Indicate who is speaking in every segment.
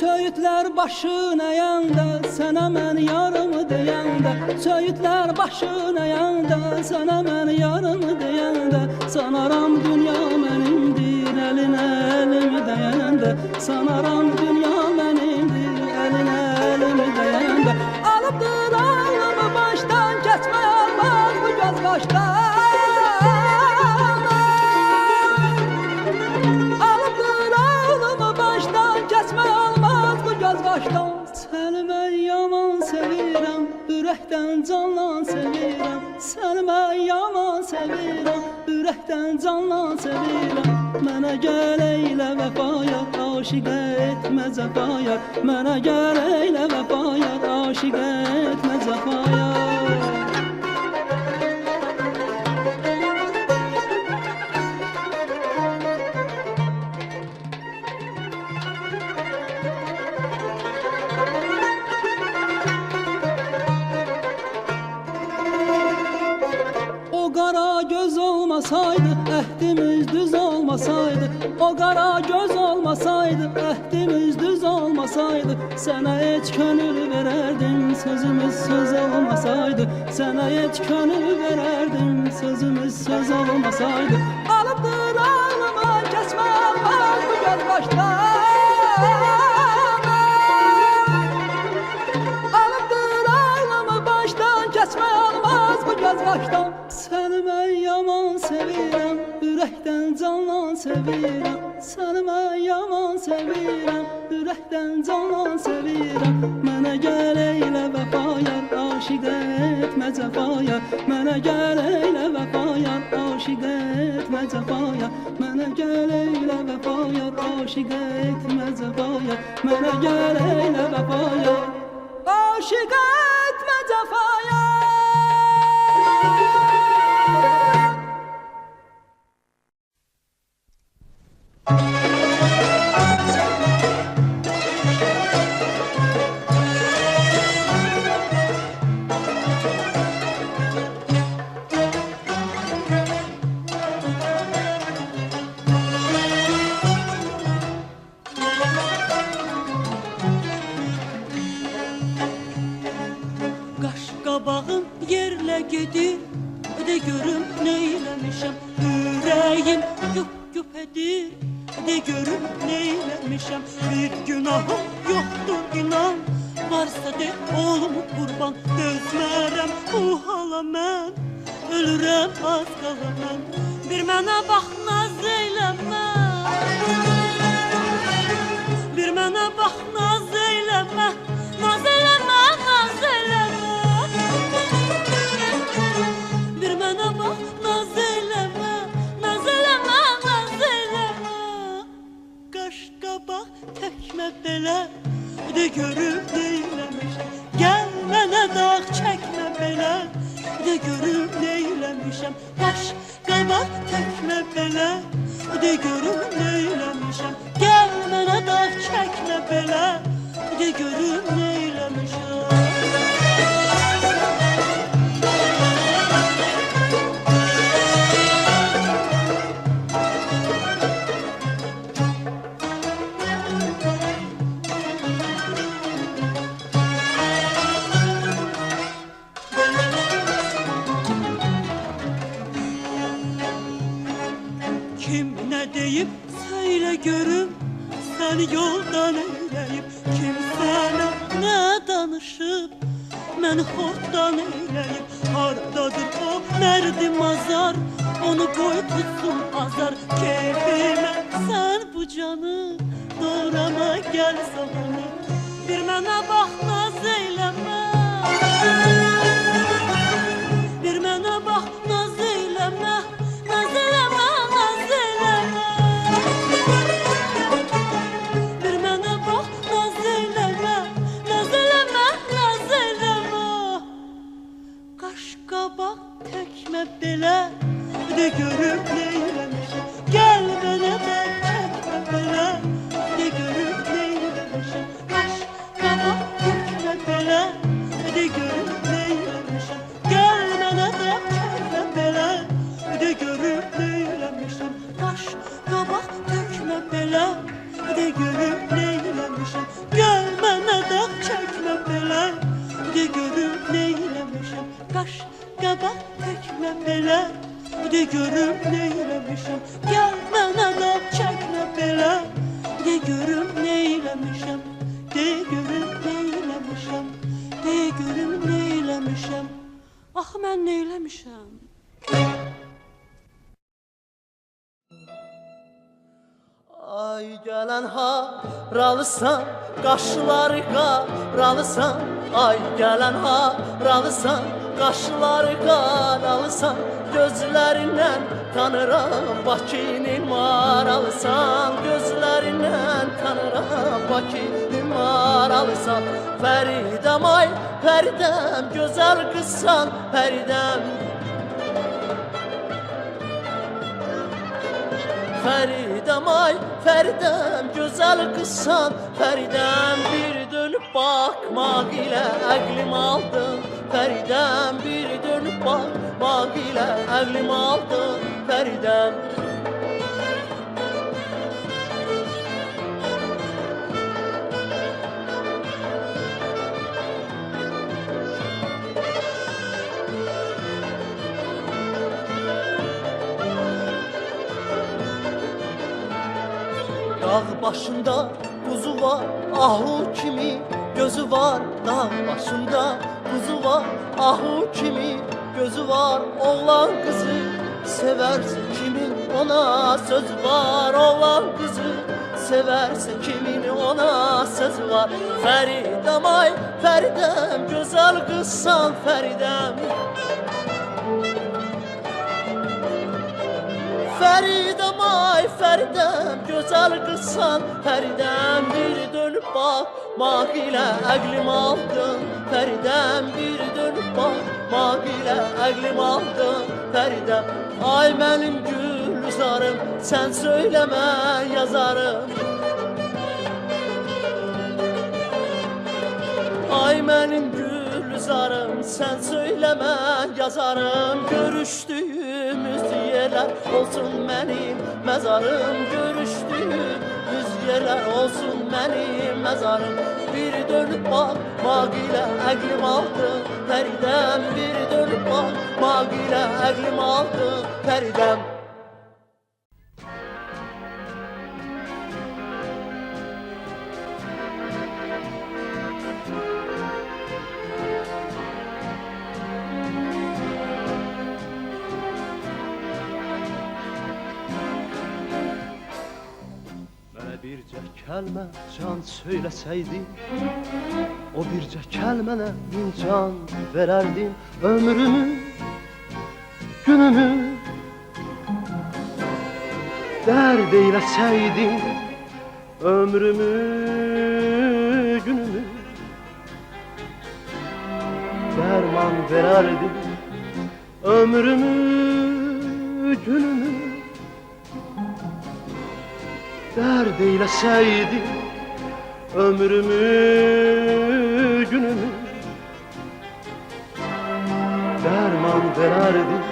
Speaker 1: Söğütler başına yanda, sana ben yarımı deyende. Söğütler başına yanda, sana ben yarımı deyende. Sanaram dünya benimdir, eline elimi deyende. Sanaram dünya benimdir, eline elimi deyende. Alıptır ağlamı baştan, geçme olmaz bu göz kaştan. Səni mən yaman sevirəm, ürəkdən canlan sevirəm. Səni mən yaman sevirəm, ürəkdən canlan sevirəm. Mənə gəl eylə vəfaya, aşiq etmə cəfaya. Mənə gəl eylə vəfaya, aşiq etmə cəfaya. Olmasaydı, əhdimiz düz olmasaydı. O qara göz olmasaydı, əhdimiz düz olmasaydı. Sənə heç könül verərdim, sözümüz söz olmasaydı. Sənə heç könül verərdim, sözümüz söz olmasaydı. Alıpdır ağlıma, kesmə olmaz bu göz baştan. Alıpdır ağlımı baştan, kesmə olmaz bu göz baştan. Səni mən yaman sevirəm, ürəkdən canlan sevirəm. Səni mən yaman sevirəm, ürəkdən canlan sevirəm. Mənə gəl eylə vəfaya, aşiq etmə cəfaya. Mənə gəl eylə vəfaya, aşiq etmə cəfaya. Mənə gəl eylə vəfaya, aşiq etmə cəfaya. Mənə gəl eylə vəfaya, aşiq etmə cəfaya.
Speaker 2: Qaşqabağım yerlə gedir, de görüm neyləmişəm. Ürəyim yup-yup edir, de görüm neyləmişəm. Bir günahım yoxdur inan, varsa de olum qurban. Dözmərəm bu hala mən, ölürəm az qala mən. Bir mənə bax naz eyləmə, bir mənə bax naz eyləmə. Naz eyləmə, naz eyləmə. Bir mənə bax naz eyləmə, naz eyləmə, naz eyləmə. Qaşqabaq təkmə belə, de görüb neyləmişəm. Gəl mənə dağ çəkmə belə, de görüb neyləmişəm. Qaşqabaq təkmə belə, de görüb neyləmişəm. Gəl mənə dağ çəkmə belə, de görüb neyləmişəm. Kim nə deyib söylə görüm, səni yoldan eyləyib. Kim sənə nə danışıb, məni xoddan eyləyib. Hardadır o mərdi mazar, onu qoy tutsun azar. Keyfimə sən bu canı, doğrama gəl zamanı. Bir mənə bax naz eyləmə, bir mənə bax naz eyləmə. Naz eyləmə, naz eyləmə. Bir mənə bax naz eyləmə, naz eyləmə, naz eyləmə. Qaşqabaq təkmə belə, de görüb neyləmişəm. Gəl mənə də çəkmə belə, de görüb neyləmişəm. Qaşqabaq təkmə belə, de görüb neyləmişəm. Gəl mənə də çəkmə belə, de görüb neyləmişəm. Qaşqabaq tökmə belə, de görüb neyləmişəm. neyləmişəm Gəl mənə dağ çəkmə belə De görüm neyləmişəm Qaş qabaq təkmə belə De görüm neyləmişəm Gəl mənə dağ çəkmə belə De görüm neyləmişəm De görüm neyləmişəm De görüm neyləmişəm Axı mən neyləmişəm
Speaker 3: Ay gələn haralısan, qaşları qaralısan Ay gələn haralısan, qaşları qaralısan Gözlərindən tanıram Bakının maralısan Gözlərindən tanıram Bakının maralısan Fəridəm ay, Fəridəm, gözəl qızsan Fəridəm Fəridəm ay, Fəridəm, gözəl qızsan Fəridəm bir dönüb baxmaq ilə əqlim aldın Fəridəm bir dönüb baxmaq ilə əqlim aldın Fəridəm Dağ başında kuzu var, ahu kimi gözü var Dağ başında kuzu var, ahu kimi gözü var Oğlan kızı severse kimin ona söz var Oğlan kızı severse kimin ona söz var Fəridəm ay, Fəridəm, gözəl qızsan Fəridəm Fəridəm ay, Fəridəm, gözəl qızsan Fəridəm bir dönüb baxmaq ilə əqlim aldın Fəridəm bir dönüb baxmaq ilə əqlim aldın Fəridəm ay mənim gülzarım sən söyləmə yazarım Ay mənim gülzarım sən söyləmə yazarım Görüşdüyümüz yerlər olsun mənim məzarım Görüşdüyümüz yerlər olsun mənim məzarım Bir dönüb baxmaq ilə əqlim aldın Fəridəm bir dönüb baxmaq ilə əqlim aldın Fəridəm Bircə kəlmə can söyləsəydim O bircə kəlmənə min can verərdim Ömrümü, günümü dərd eyləsəydim Ömrümü, günümü dərman verərdim Ömrümü, günümü dərd eyləsəydim Ömrümü, günümü dərman verərdim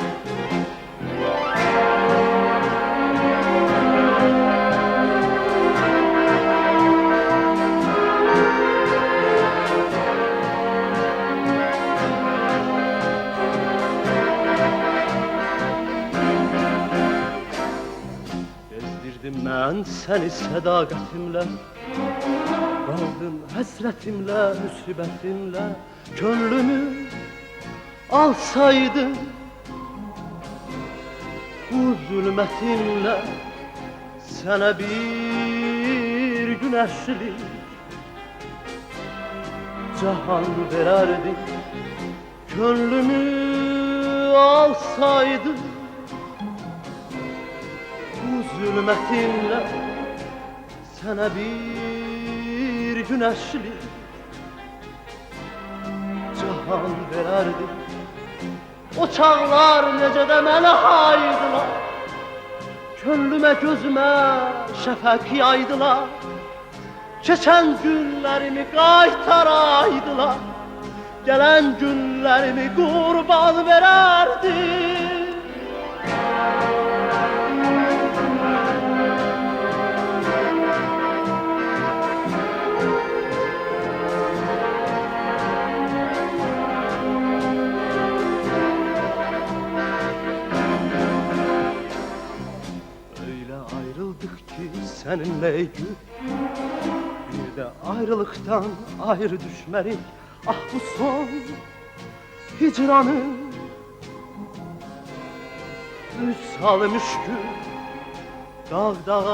Speaker 3: Mən səni sədaqətimlə Qaldım həsrətimlə, müsibətimlə Könlümü alsaydım Bu zülmətimlə Sənə bir günəşlik Cahan verərdim Könlümü alsaydım Zülmətinlə sənə bir günəşlik cahan verərdim O çağlar necə də mənə haydılar Könlümə gözümə şəfəq yaydılar Keçən günlərimi qaytaraydılar Gələn günlərimi qurban verərdim seninle gül. Bir de ayrılıktan ayrı düşmelik. Ah bu son hicranın Üç müşkül dağdağa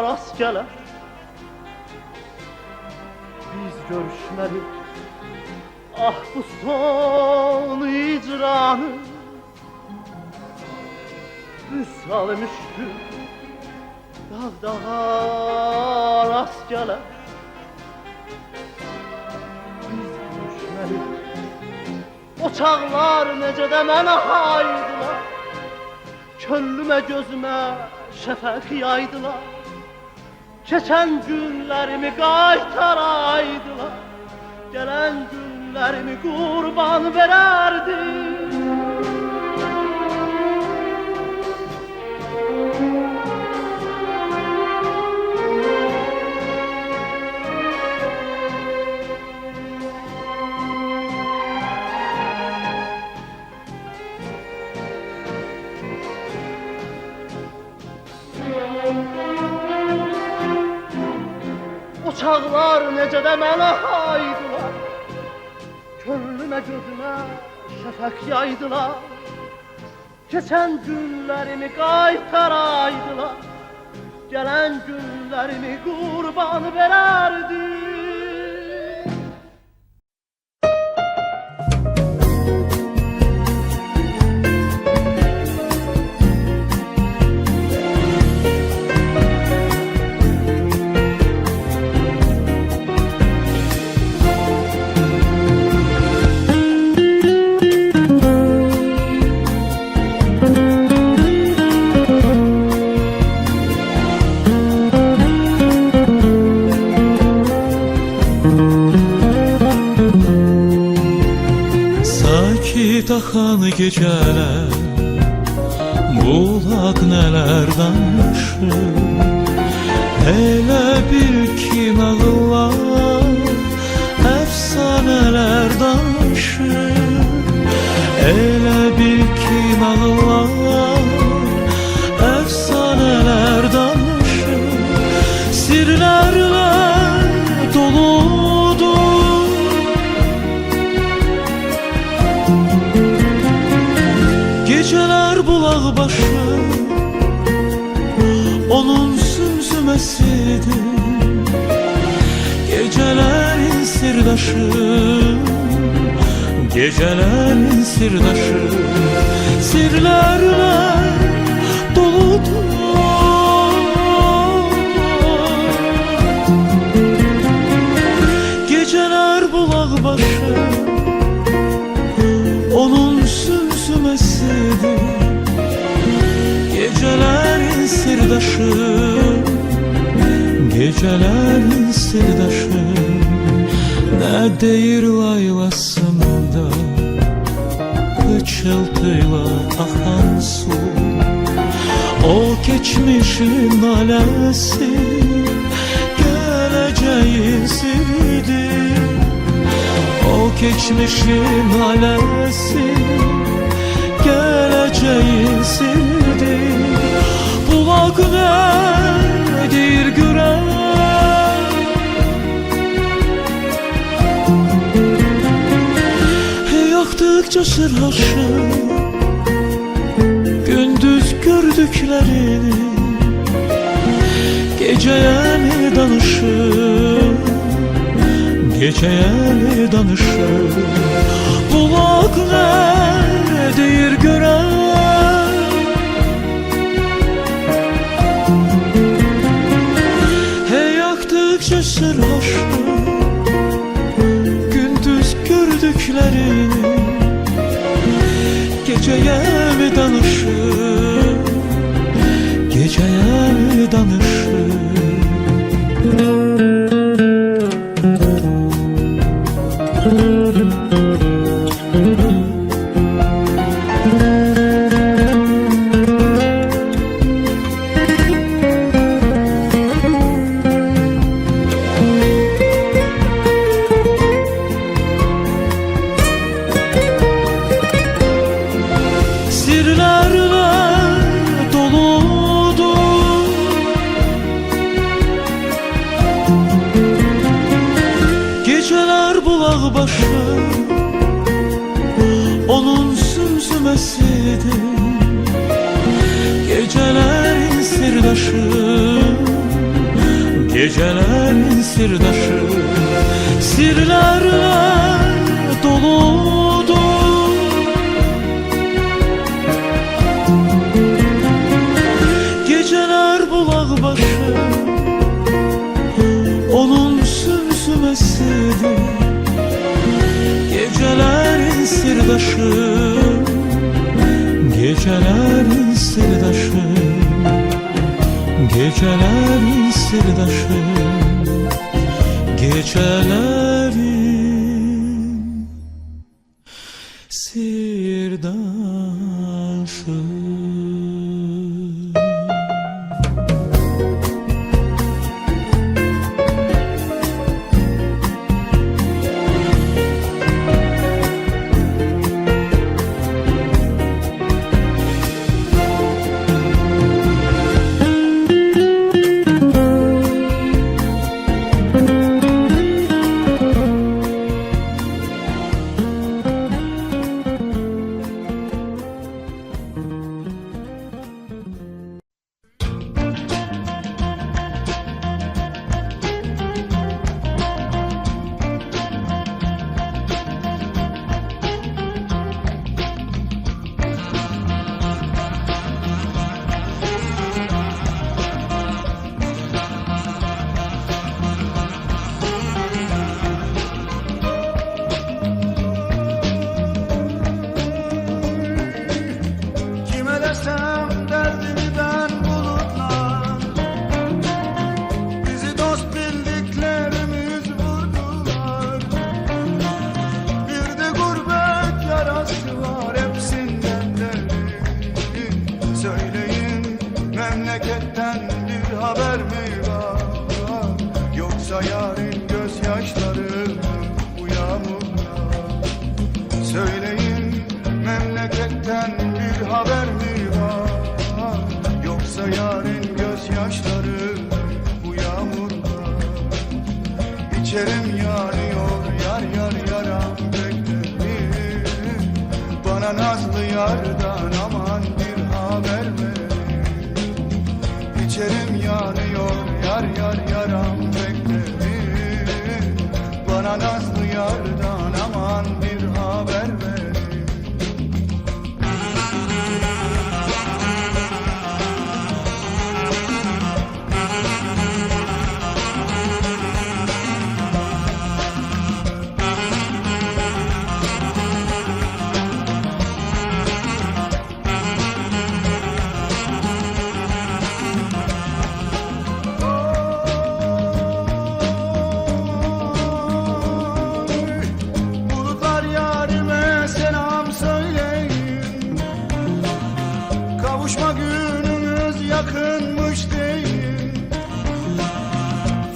Speaker 3: rast gelir. Biz görüşmelik. Ah bu son hicranın Üç müşkül dağdağa rast gelir. Biz görüşmelik. O çağlar necə də mənə haydılar. Köllümə gözümə şəfəq yaydılar. Keçən günlərimi qaytaraydılar. Gələn günlərimi qurban verərdim. O çağlar necə də mənə haydılar. Köllümə gözümə şəfəq yaydılar. Keçən günlərimi qaytaraydılar. Gələn günlərimi qurban verərdim.
Speaker 4: Sakit axan gecələr Bulaq nələr danışır Elə bil ki nağıllar Əfsanələr danışır Elə bil ki nağıllar Əfsanələr danışır Sirlərlə doludur Geceler bulaq başı Onun sümsüməsidir Gecelerin sirdaşı Gecelerin sirdaşı Sirlerle doludur Geceler bulaq başı Onun sümsüməsidir Gecelerin sirdaşı Gecelerin sirdaşı Ne deyir laylasında Pıçıltıyla axan su O geçmişin aləsi Gələcəyin siridir O geçmişin aləsi Gələcəyin sirdir Bulaq nədir görən Yaxdıqca sırhaşı Gündüz gördüklərini Gecəyə mi danışır Gecəyə mi danışır Bulaq nədir görən Hey yaxdıqca sırhaşı Gündüz gördüklərini Gecəyə mi danışır Gecəyə mi danışır Sirlerle doludur bulaq başı onun sümsüməsidir. Gecələrin sirdaşı, gecələrin sirdaşı, sirlərlə doludur. Gecələr bulaq başı onun sümsüməsidir. Gecələrin sirdaşı, gecələrin sirdaşı, gecələrin sirdaşı, gecələrin sirdaşı.
Speaker 5: Memleketten bir haber mi var? Yoksa yarın gözyaşları bu yağmurla? Söyleyin, memleketten bir haber mi var? Yoksa yarın gözyaşları bu yağmurla? İçerim yanıyor, yar yar yaram beklerim. Bana nazlı yardan aman bir haber ver. İçerim yanıyor, yar yar yaram beklerim. Bana nazlı yardan aman bir haber ver. Kavuşma günümüz yakınmış değil.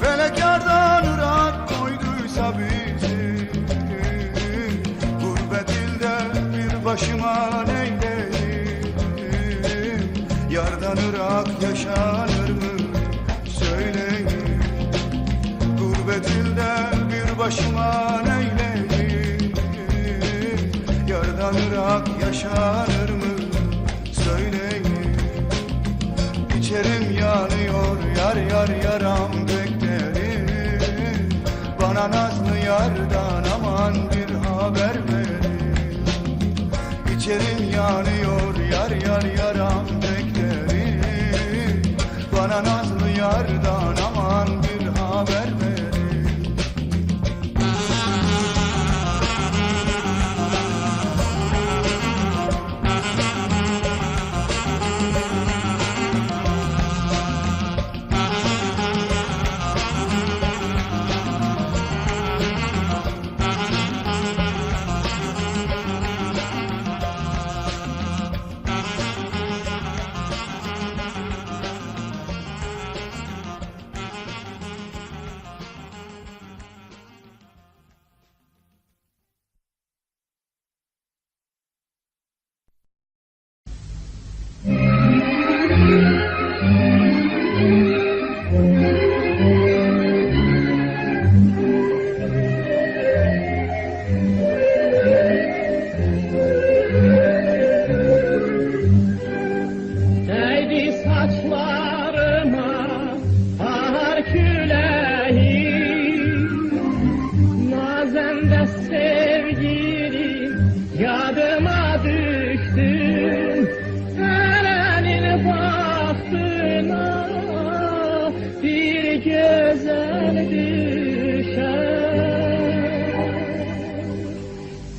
Speaker 5: Felek yardan ırak koyduysa bizi. Gurbet ilde bir başıma neyleyim? Yardan ırak yaşanır mı söyleyin. Gurbet ilde bir başıma neyleyim? Yardan ırak yaşanır mı söyleyin. İçerim yanıyor, yar yar yaram beklerim. Bana nazlı yardan aman bir haber verin. İçerim yanıyor, yar yar yaram beklerim. Bana nazlı yardan aman bir haber verin.
Speaker 6: gezen düşer.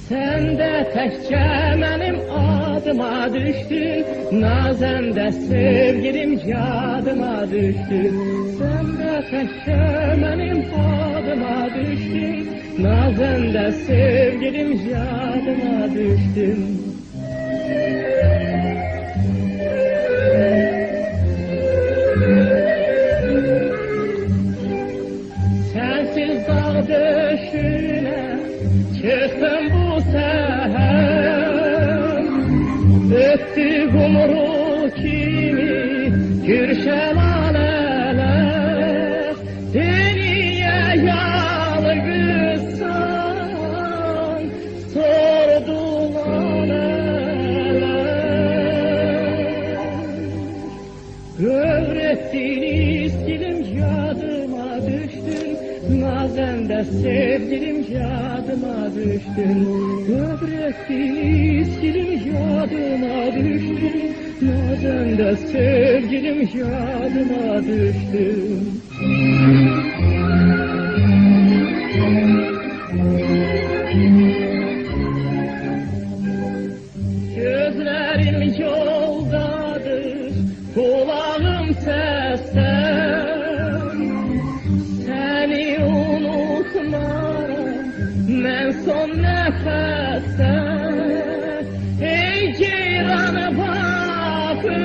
Speaker 6: Sen de təkcə mənim adıma düşdün, nazəndə sevgilim yadıma düşdün. Sen de təkcə mənim adıma düşdün, nazəndə sevgilim yadıma düşdün. Sensiz dağ döşüne çıktım bu seher, öttü kumru kimi gür şelaleler. Dünya yalgızsan sordular neler. Öğrettiniz dilim yadıma düştün, nazende sevgilim yadıma düştün. Öğrettiniz dilim yadıma düştün, nazende sevgilim yadıma düştün. Gözlerim yoldadır, kulağım seste. Seni unutmaram ben son nefeste. Ey ceyranı bakışlım,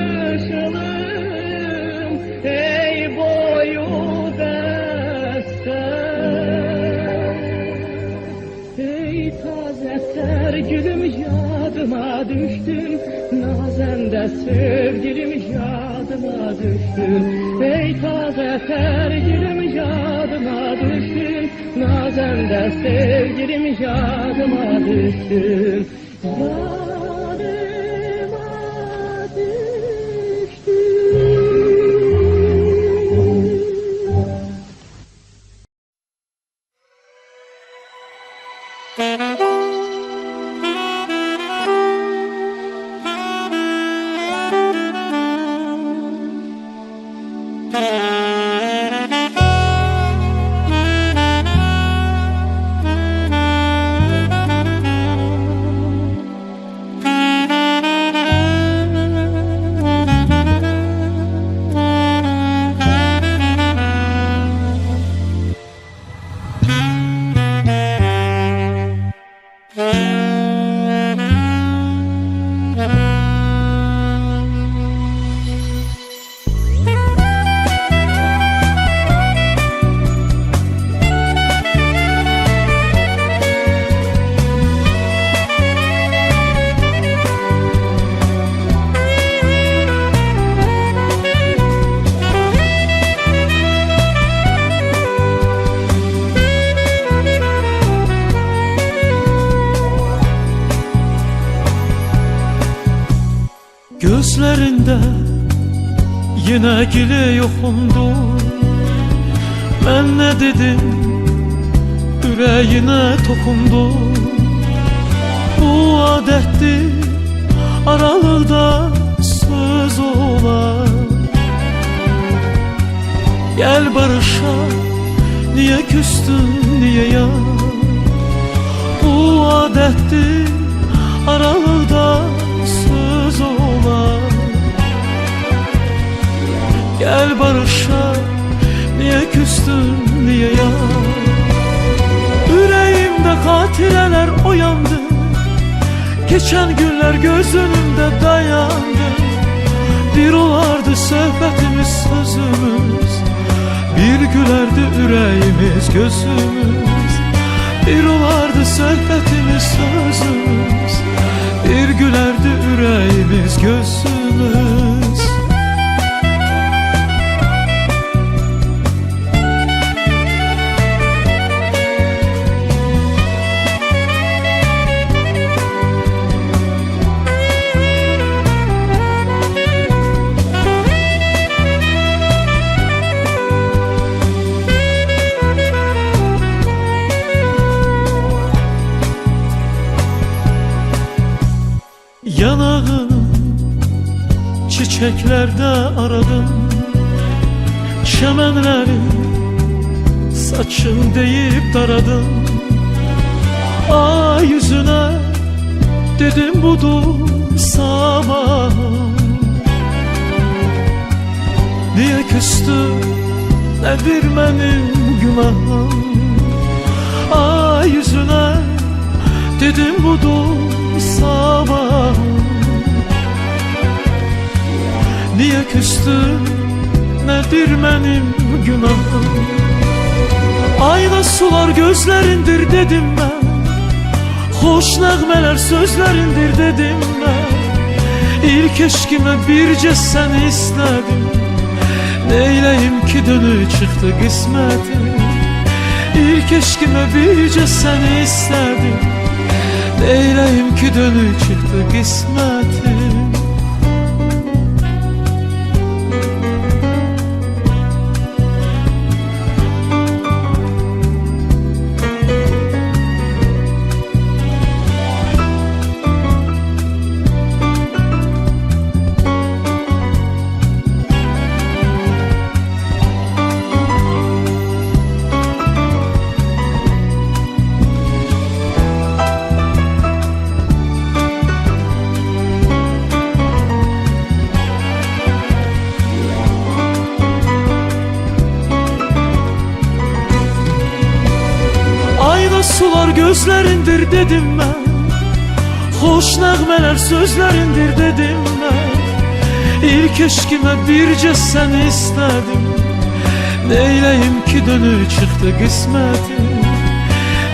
Speaker 6: ey boyu deste. Ey taze sergülüm yadıma düştün, nazende sevgilim yadıma düştün. Ey taze sergülüm yadıma düştün, nazende sevgilim yadıma düştün. Yadıma düştün.
Speaker 4: Gözlerinde yine gülü yoxundu. Ben ne dedim, yüreğine tokundu. Bu adettir, aralıkta söz olar. Gel barışa, niye küstün, niye ya? Bu adettir, aralıkta söz olar. Gel barışa, niye küstün, niye ya? Yüreğimde hatireler oyandı, geçen günler göz önümde dayandı. Bir olardı sohbetimiz, sözümüz, bir gülerdi yüreğimiz, gözümüz. Bir olardı sohbetimiz, sözümüz, bir gülerdi yüreğimiz, gözümüz. Yanağını çiçeklerde aradım, çemenleri saçın deyip taradın. Ay yüzüne dedim budur sabah. Niye küstü nedir benim günahım? Ay yüzüne dedim budur sabah. Niye küstü nedir benim günahım? Ayda sular gözlerindir dedim ben, hoş nəğmələr sözlerindir dedim ben. İlk eşkime birce seni istedim, neyleyim ki dönü çıktı kısmetim. İlk eşkime birce seni istedim, neyleyim ki dönü çıktı kısmetim. Sular gözlerindir dedim ben, hoş nəğmələr sözlerindir dedim ben. İlk eşkime birce seni istedim, neyleyim ki dönü çıktı kısmetim.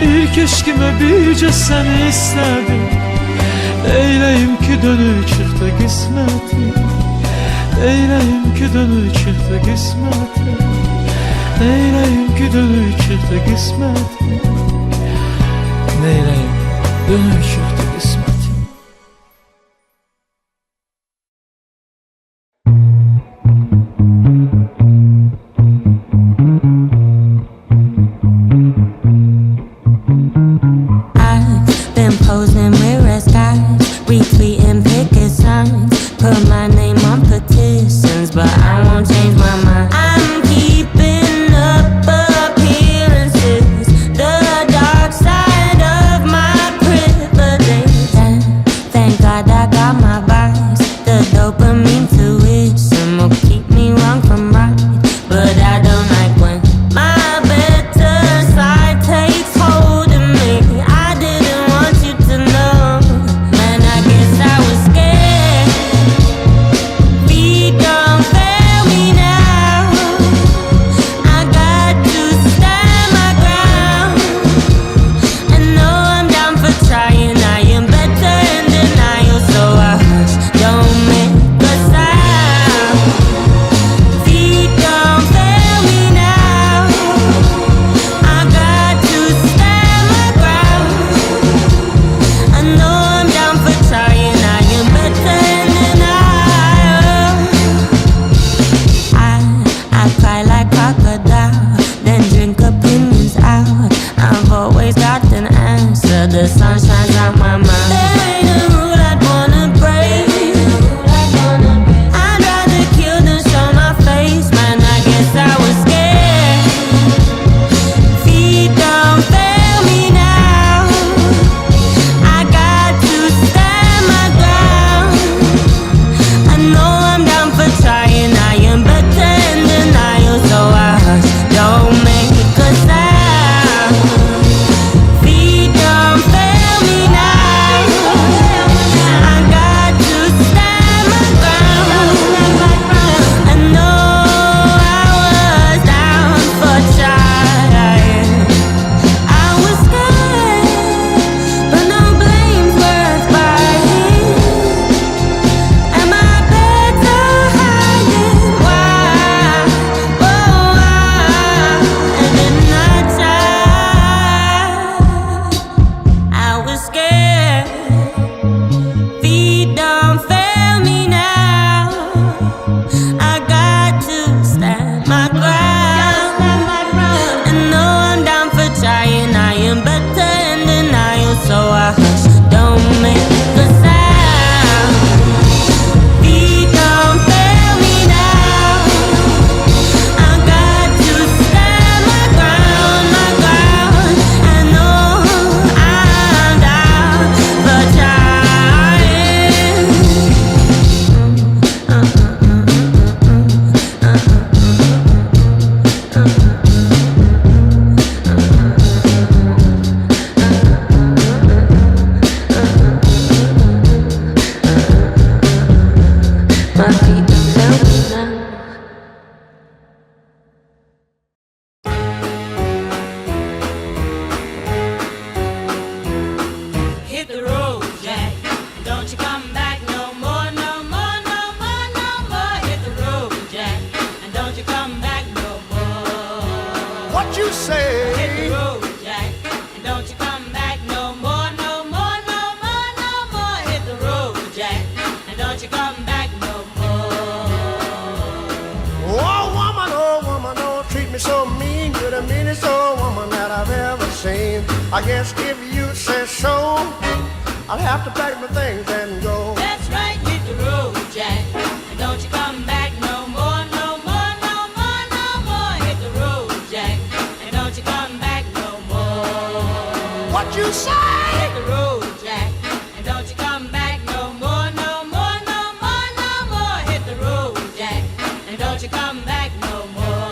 Speaker 4: İlk eşkime birce seni istedim, neyleyim ki dönü çıktı kısmetim. Neyleyim ki dönü çıktı kısmetim. Neyleyim ki dönü çıktı kısmetim. Neyleyim dönü çıktı kısmetim.
Speaker 7: I've been posing with red skies, retweeting picket signs, put my name on petitions, but I won't change my mind. I'm keeping up appearances, the dark side of my privilege.
Speaker 5: What you say?
Speaker 2: Hit the road, Jack, and don't you come back no more, no more, no more, no more. Hit the road, Jack, and don't you come back no more.
Speaker 5: Oh woman, don't treat me so mean. You're the meanest old woman that I've ever seen. I guess if you say so, I'll have to pack my things and go.
Speaker 2: That's right, hit the road, Jack, and don't you come back no more, no more, no more, no more. Hit the road, Jack, and don't you come back no more.
Speaker 5: What you say?
Speaker 2: Hit the road, Jack, and don't you come back no more, no more, no more, no more. Hit the road, Jack, and don't you come back no more.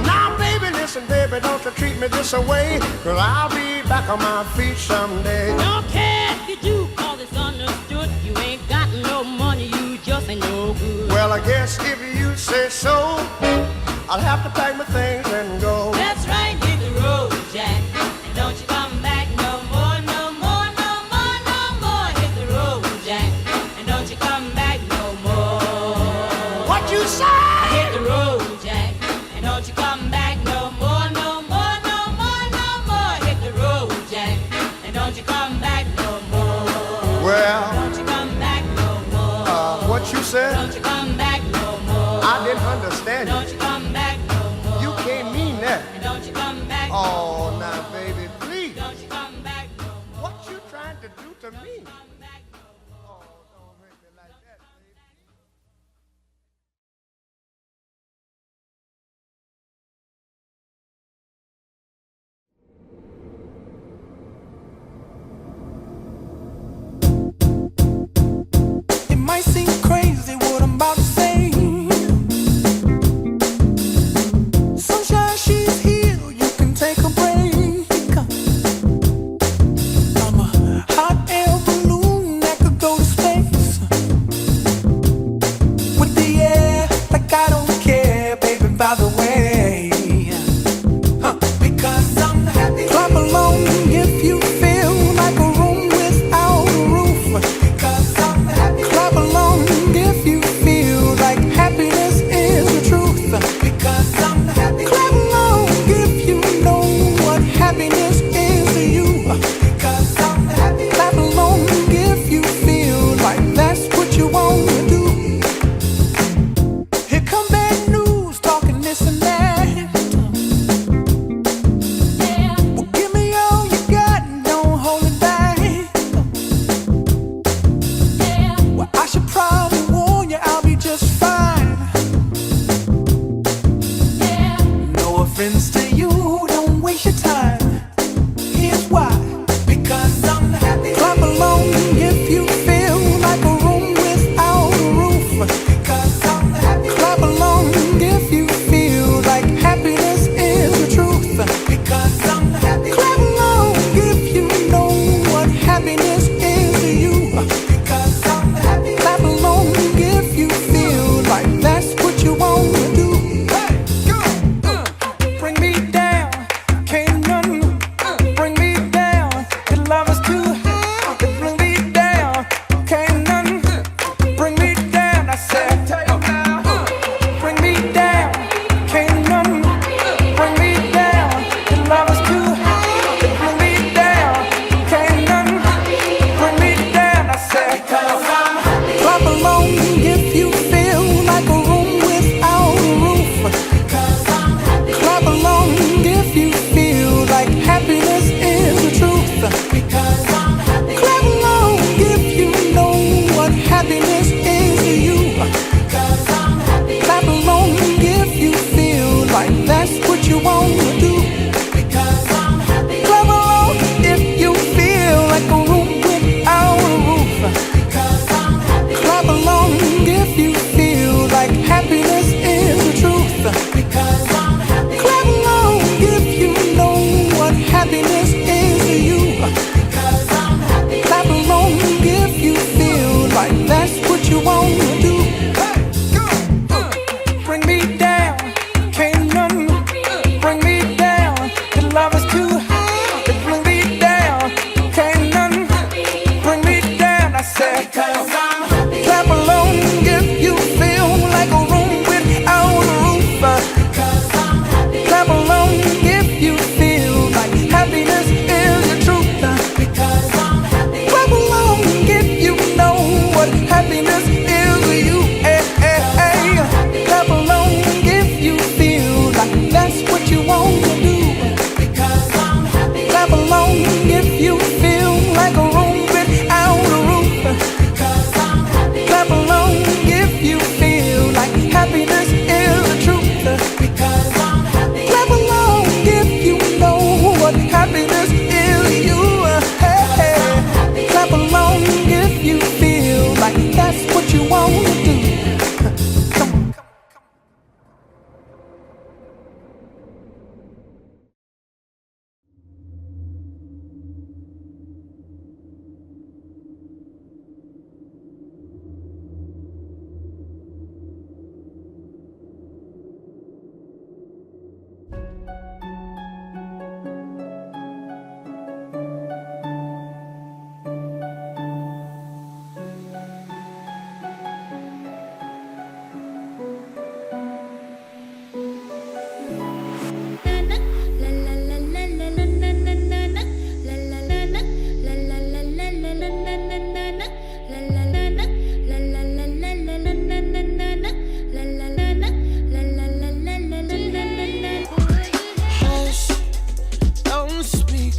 Speaker 5: Now baby, listen baby, don't you treat me this away, 'cause I'll be back on my feet someday.
Speaker 2: Don't care if you do, call this understood. You ain't got no money, you just ain't no good.
Speaker 5: Well, I guess if you say so, I'll have to pack my things and go.
Speaker 2: That's right, hit the road, Jack, and don't you come back no more, no more, no more, no more. Hit the road, Jack, and don't you come back no more.
Speaker 5: What you say?
Speaker 2: Hit the road, Jack, and don't you come back no more, no more, no more, no more. Hit the road, Jack, and don't you come back no more.
Speaker 5: Well,
Speaker 2: Don't you come back no more.
Speaker 5: what you said?
Speaker 2: Don't you come back no more.
Speaker 5: I didn't understand
Speaker 2: Don't
Speaker 5: you.
Speaker 2: you come back no more.
Speaker 5: You can't mean that.
Speaker 2: And don't you come back no
Speaker 5: Oh,
Speaker 2: more.
Speaker 5: now baby, please.
Speaker 2: Don't you come back no more.
Speaker 5: What you trying to do to me?
Speaker 2: Come back no more.
Speaker 5: Oh, don't hurt me like that, baby.
Speaker 8: It might seem crazy what I'm about to say. Sunshine, she's here, you can take a break. I'm a hot air balloon that could go to space. With the air, like I don't care, baby, by the way. Because I'm happy. Clap along if you feel like a room without a roof. Because I'm happy. Clap along if you feel like happiness is the truth. Because I'm happy. Clap along if you know what happiness is to you. Because I'm happy. Clap along if you feel like that's what you want to do. Here come bad news, talking this and that. Well, give me all you got and don't hold it back. Well, I should probably warn you, I'll be just fine. No offense to you, don't waste your time. Here's why. Because I'm happy. Clap along if you feel like a room without a roof. Because I'm happy. Clap along if you feel like happiness is the truth. Because I'm happy. Clap along if you know what happiness is to you. Because I'm happy. Clap along if you feel like that's what you want to do. Hey, go. Bring me that's what you want to do. Because I'm happy. Clap along if you feel like a room without a roof. Because I'm happy. Clap along if you feel like happiness is the truth. Because I'm happy. Clap along if you know what happiness is you. Hey, hey. Clap along if you feel like that's what you want to do. Come on. Hush, don't speak.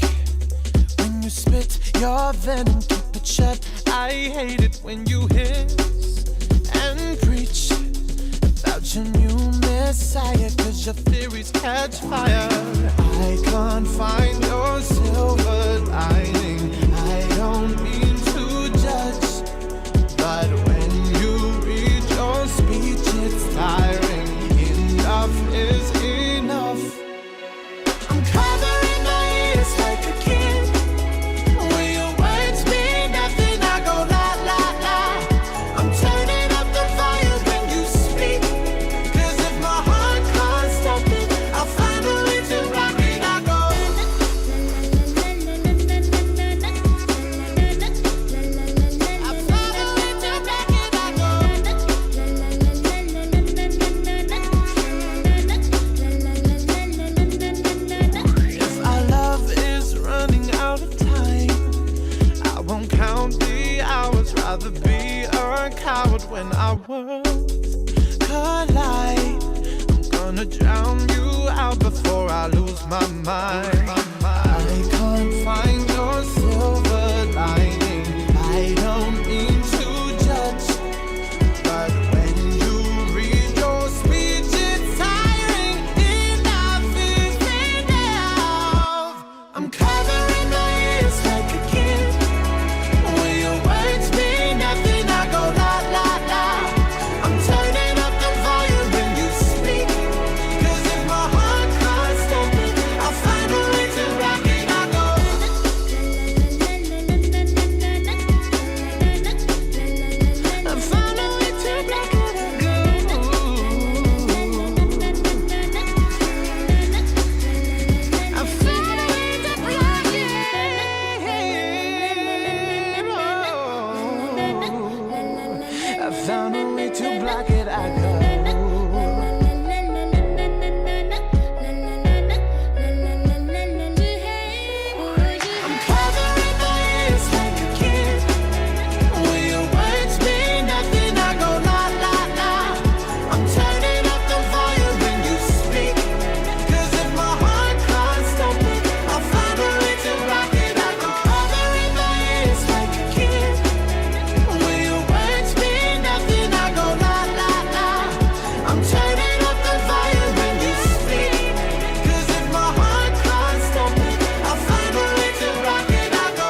Speaker 8: When you spit your venom, keep it shut. I hate it when you hiss and preach about your new messiah, 'cause your theories catch fire. I can't find your silver lining. I don't mean to judge, but when you read your speech, it's tiring. Enough is enough. I'm covering my ears like a kid. When your words mean nothing, I go la la la. I'm turning up the volume when you speak, 'cause if my heart can't stop it, I'll find a way to rock it. I go. I'll find a way to rock it. I go. If our love is running out of time, I won't count the hours. Rather be a coward when our worlds collide. I'm gonna drown you out before I lose my mind. I can't find your silver lining. I don't mean to judge, but when you read your speech, it's tiring. Enough is enough. I'm covering my ears like a kid. When your words mean nothing, I go la la la. I'm turning up the volume when you speak, 'cause if my heart can't stop it, I'll find a way to rock it. I go. I found a way to rock it. I go. I found a way to rock it. I found a way to block it. I go. I'm covering my ears like a kid. When your words mean nothing, I go la la la. I'm turning up the volume when you speak, 'cause if my heart can't stop it, I'll find a way to rock it. I go. Covering my ears like a kid. When your words mean nothing, I go la la la. I'm turning up the volume when you speak, 'cause if my heart can't stop it, I'll find a way to rock it. I go.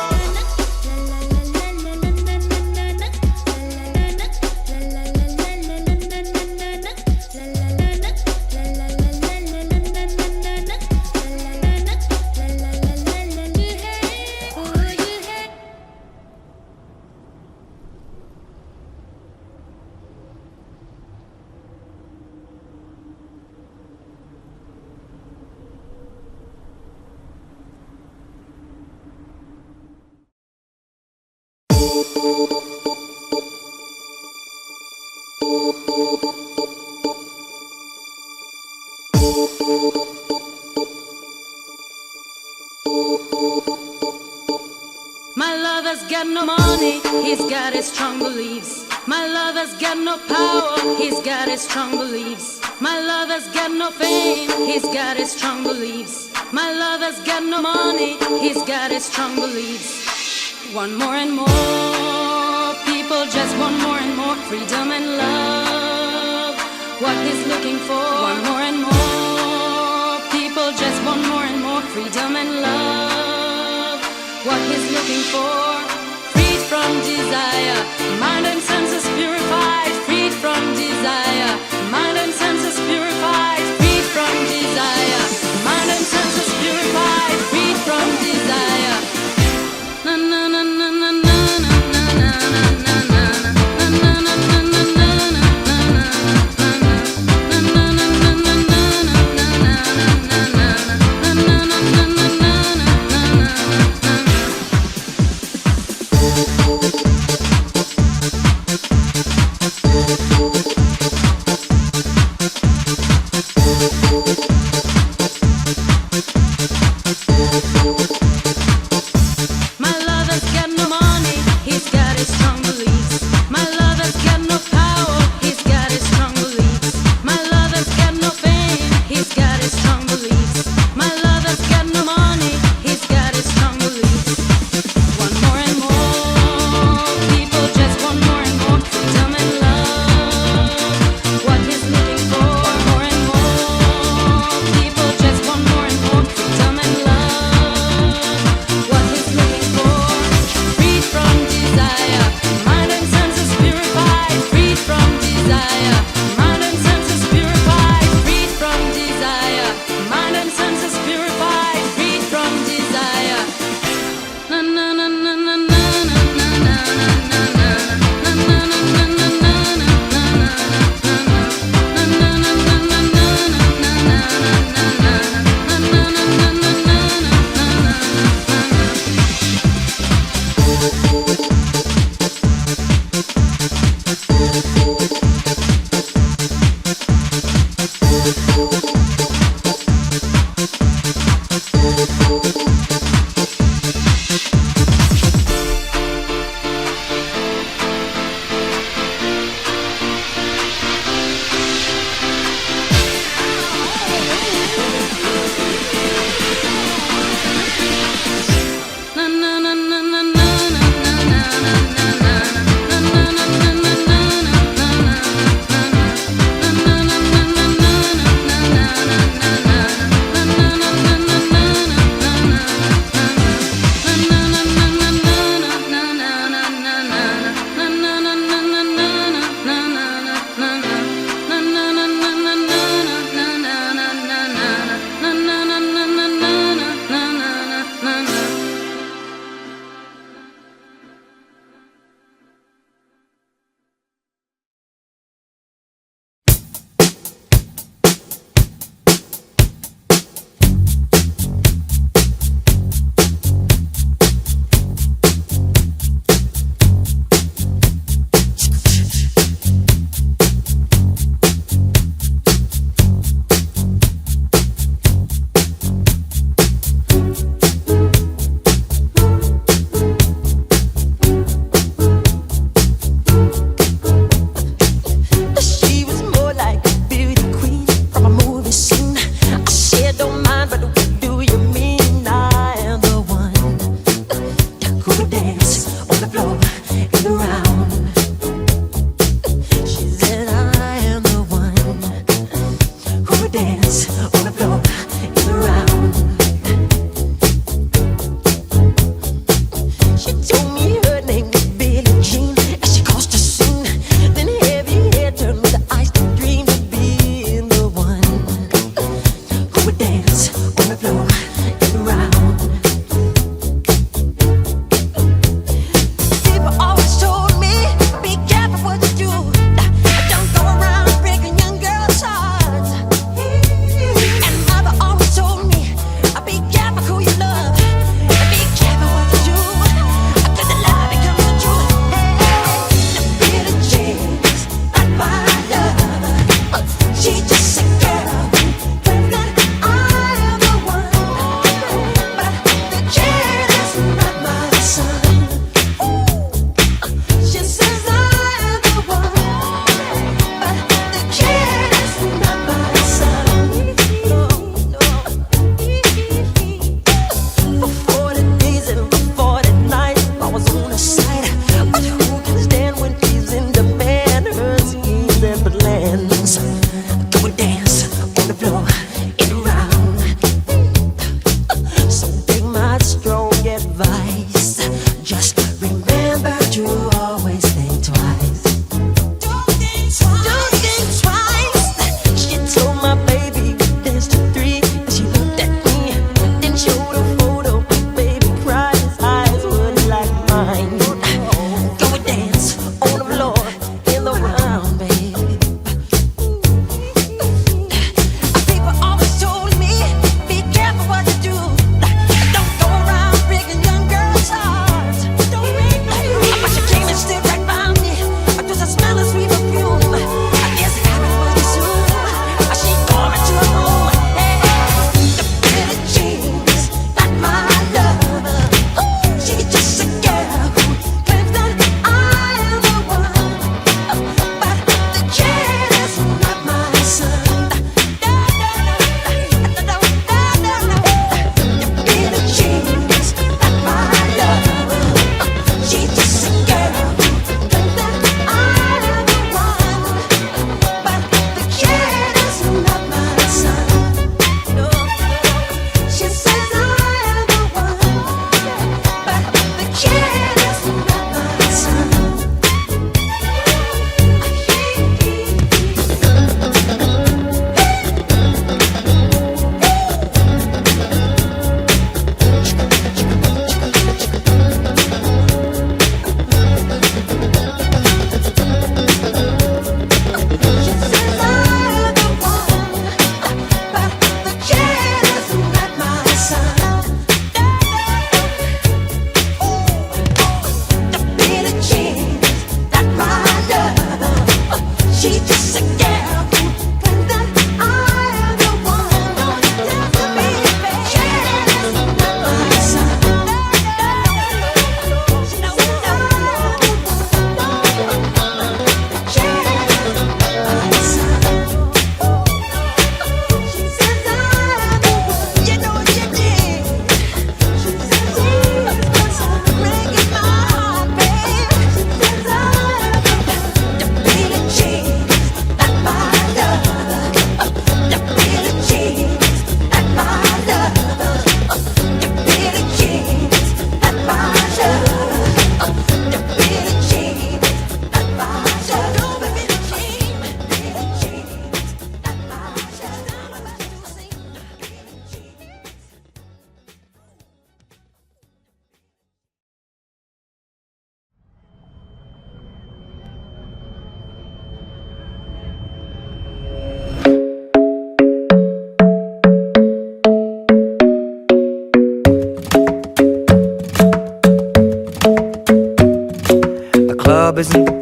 Speaker 2: My lover's got no money, he's got his strong beliefs. My lover's got no power, he's got his strong beliefs.
Speaker 7: My lover's got no fame, he's got his strong beliefs. My lover's got no money, he's got his strong beliefs. Want more and more, people just want more and more freedom and love. What he's looking for, want more and more, people just want more and more freedom and love. What he's looking for, freed from desire, mind and senses purified, freed from desire, mind and senses purified, freed from desire, mind and senses purified, freed from desire. Na na na na na na na na na na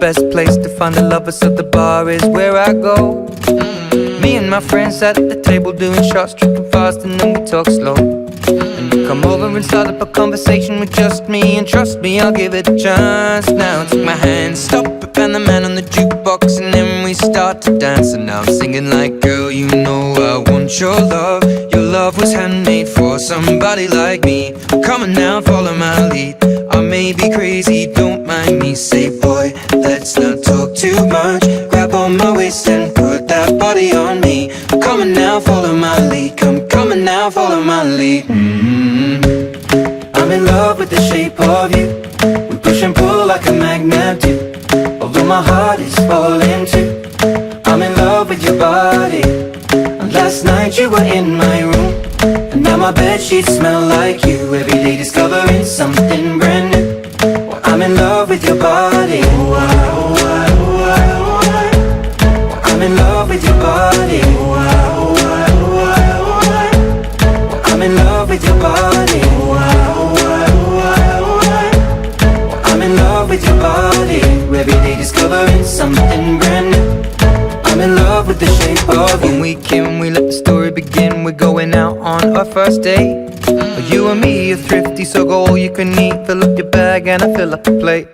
Speaker 9: best place to find a lover, so the bar is where I go. Me and my friends at the table doing shots, tripping fast, and then we talk slow. And you come over and start up a conversation with just me, and trust me, I'll give it a chance. Now take my hand, stop it, and the man on the jukebox, and then we start to dance. And now I'm singing like, girl, you know I want your love. Your love was handmade for somebody like me. Come on now, follow my lead. I may be crazy, don't mind me. Say, boy, let's not talk too much. Grab on my waist and put that body on me. Come on now, follow my lead. Come on now, follow my lead. I'm in love with the shape of you. We push and pull like a magnet do. Although my heart is falling too. I'm in love with your body. And last night you were in my room, and now my bedsheets smell like you. Every day discovering something brand new. Well, I'm in love with your body. I'm in love with your body. I'm in love with your body. I'm in love with your body. Every day discovering something brand new. I'm in love with the shape of you. When we came, we let the story begin. We're going out on our first date. You and me are thrifty, so go all you can eat. Fill up your bag and I fill up the plate.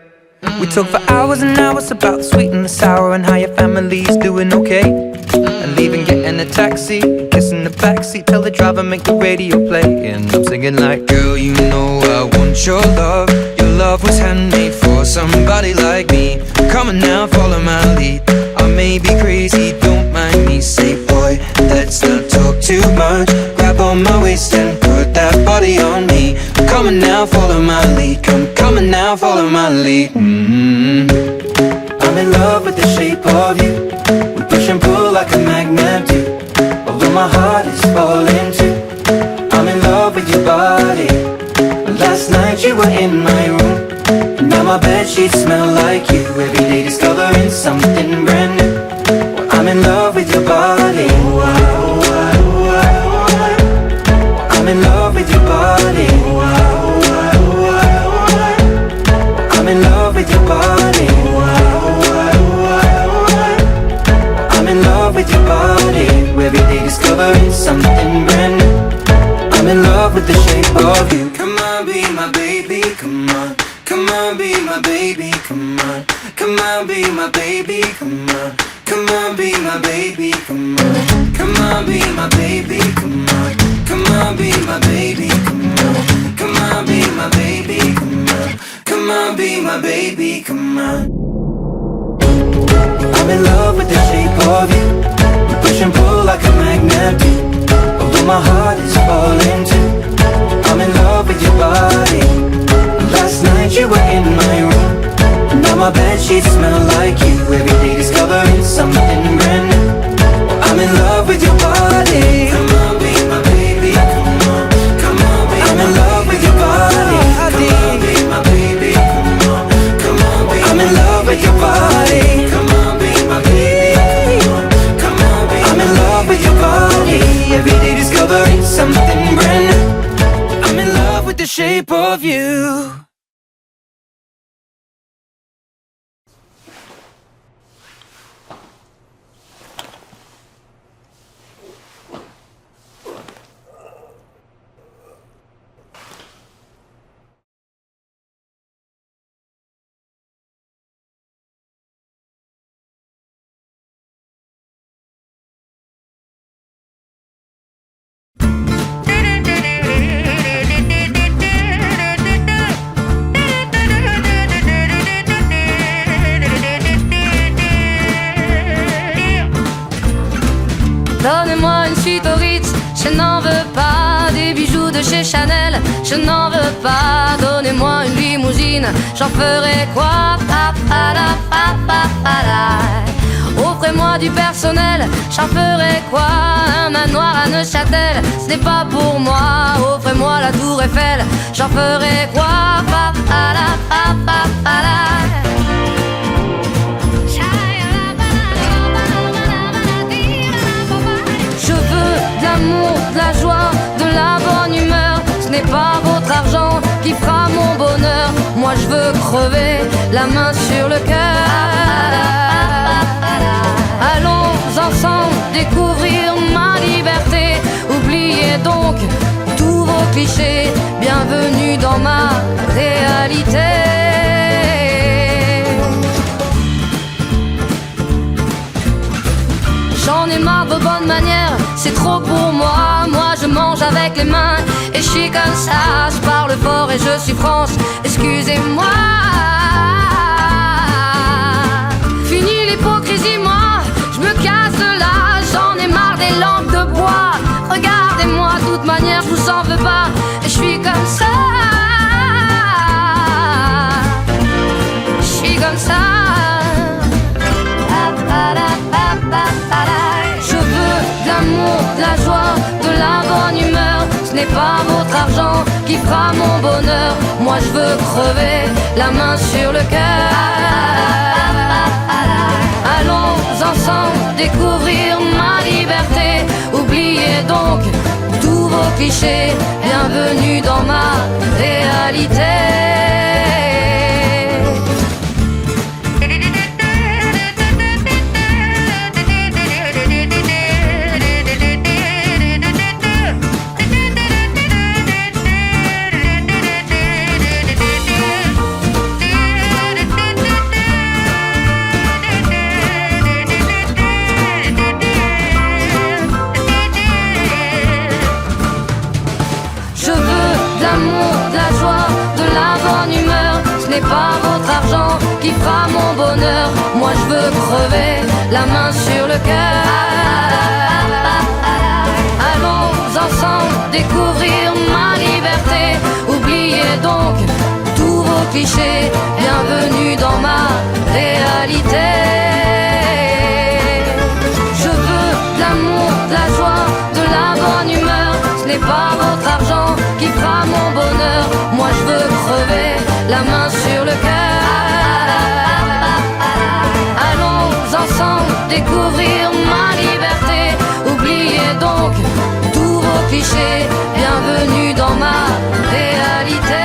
Speaker 9: We talk for hours and hours about the sweet and the sour, and how your family's doing okay. And leaving, getting a taxi, kissing the backseat, tell the driver make the radio play. And I'm singing like, girl, you know I want your love. Your love was handmade for somebody like me. Come on now, follow my lead. I may be crazy, don't mind me. Say, boy, let's not talk too much. Grab on my waist and put that body on me. Come on now, follow my lead. Come on now, follow my lead. I'm in love with the shape of you. We push and pull like a magnet do. Although my heart is falling too. I'm in love with your body. Last night you were in my room, and now my bedsheets smell like you. Every day discovering something brand new. Well, I'm in love with your body. I'm in love with your body. I'm in love with your body. I'm in love with your body. Every day discovering something brand new. I'm in love with the shape of you. Come on, be my baby, come on. Come on, be my baby, come on. Come on, be my baby, come on. Come on, be my baby, come on. Come on, be my baby, come on. Come on, be my baby, come on. Come on, be my baby, come on. Come on, be my baby, come on. I'm in love with the shape of you. We push and pull like a magnet do. Although my heart is falling too. I'm in love with your body. Last night you were in my room, now my bedsheets smell like you. Every day discovering something brand new. I'm in love with your body. Come on, be my baby, come on. Come on, be I'm in love with your body. Come on, be my baby, come on. Come on, be I'm in love with your body. Come on, be my baby, come on. Come on, be I'm in love with your body. Every day discovering something brand new. I'm in love with the shape of you.
Speaker 10: Donnez-moi une suite au Ritz, je n'en veux pas. Des bijoux de chez Chanel, je n'en veux pas. Donnez-moi une limousine, j'en ferai quoi? Offrez-moi du personnel, j'en ferai quoi? Un manoir à Neuchâtel, ce n'est pas pour moi. Offrez-moi la tour Eiffel, j'en ferai quoi? Je veux de l'amour, de la joie, de la bonne humeur. Ce n'est pas votre argent qui fera mon bonheur. Moi moi je veux crever la main sur le cœur. Allons ensemble découvrir ma liberté. Oubliez donc tous vos clichés. Bienvenue dans ma réalité. J'en ai marre de vos bonnes manières, c'est trop pour moi. Moi je mange avec les mains et je suis comme ça. Je parle fort et je suis France, excusez-moi. Fini l'hypocrisie, moi je me casse de là. J'en ai marre des lampes de bois. Regardez-moi, de toute manière je vous en veux pas. Et je suis comme ça. Je suis comme ça. Je veux de l'amour, de la joie, de la bonne humeur. Ce n'est pas votre argent qui fera mon bonheur. Moi je veux crever la main sur le cœur. Allons ensemble découvrir ma liberté. Oubliez donc tous vos clichés. Bienvenue dans ma réalité. Pas votre argent qui fera mon bonheur. Moi je veux crever la main sur le cœur. Allons ensemble découvrir ma liberté. Oubliez donc tous vos clichés. Bienvenue dans ma réalité. Je veux de l'amour, de la joie, de la bonne humeur. Ce n'est pas votre argent qui fera mon bonheur. Moi je veux crever la main sur le cœur. Allons ensemble découvrir ma liberté. Oubliez donc tous vos clichés. Bienvenue dans ma réalité.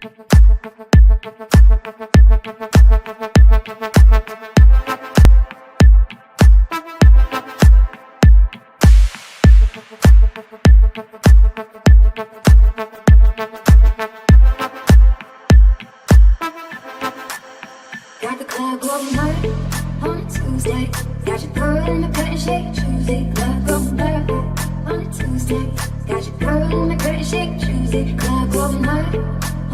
Speaker 10: Got the club going hard on a Tuesday. Got your girl in the curtain shake, Tuesday. Club going hard on a Tuesday. Got your girl in the curtain shake, Tuesday. Club going hard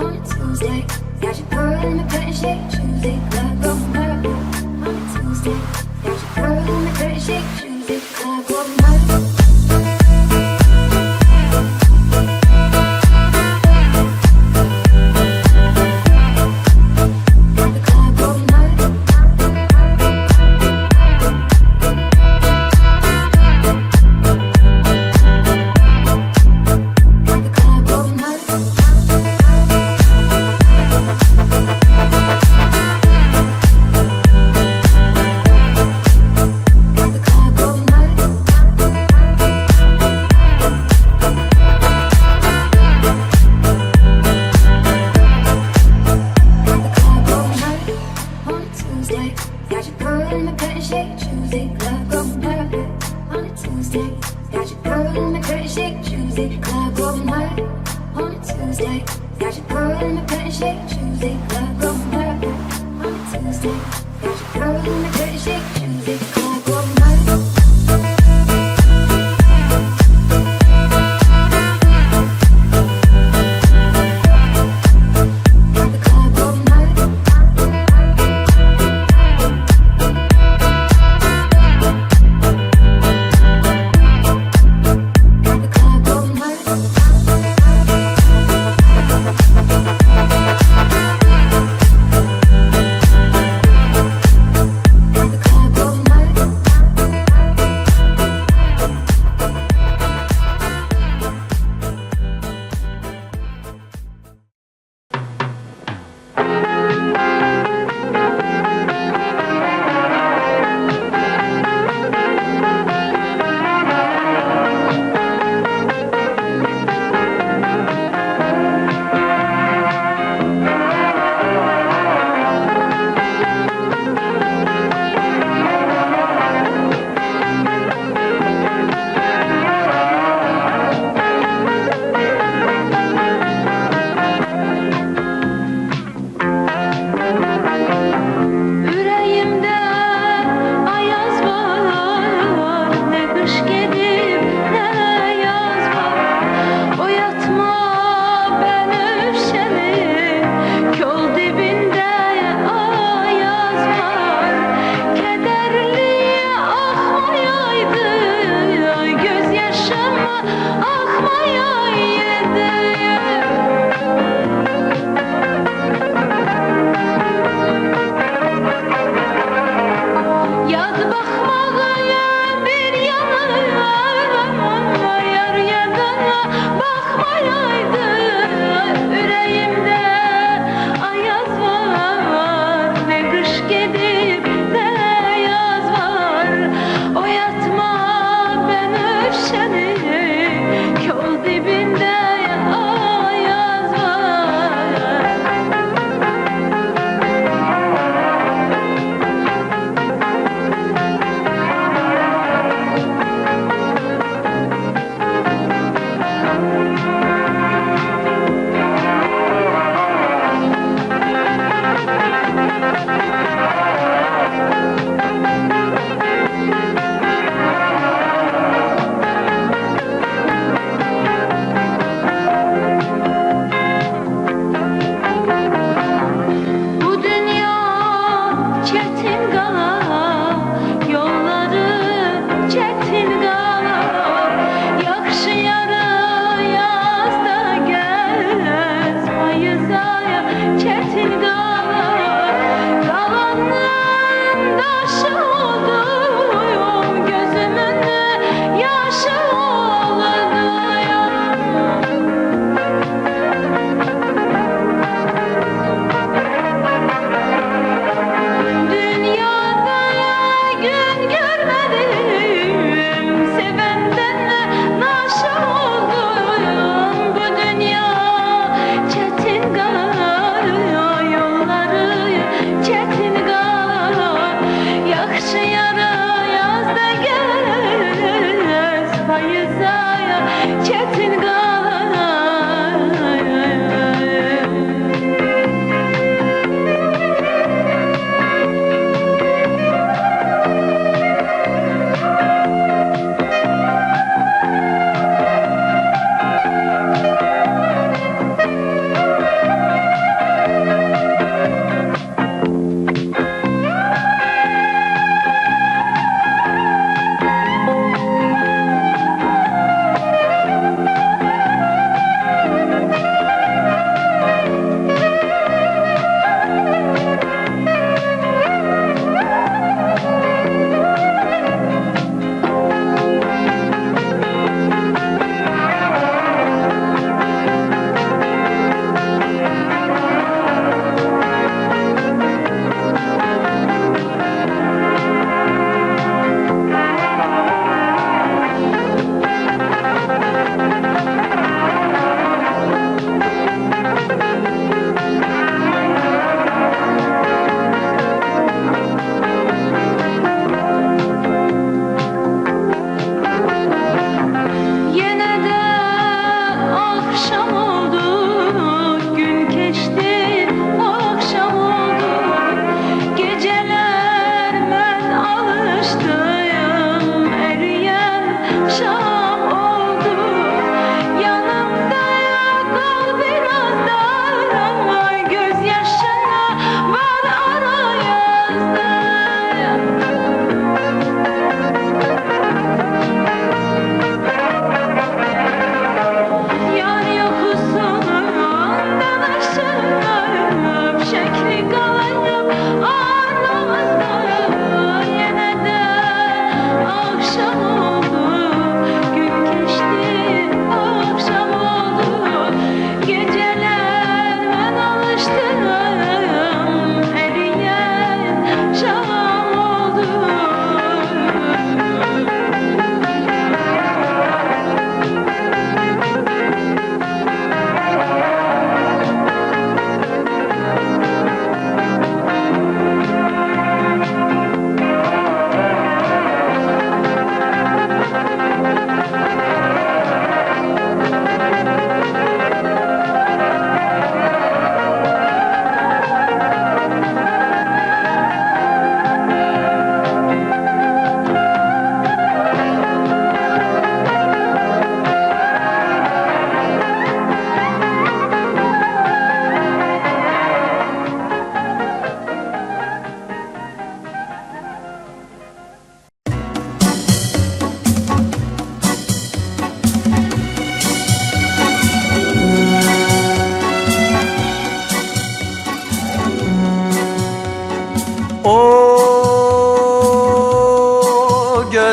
Speaker 10: on a Tuesday. Got your girl in the curtain shake, Tuesday. Club going hard on a Tuesday. Got your girl in the curtain shake, Tuesday. Club going hard. Yaxşı yarı yazdı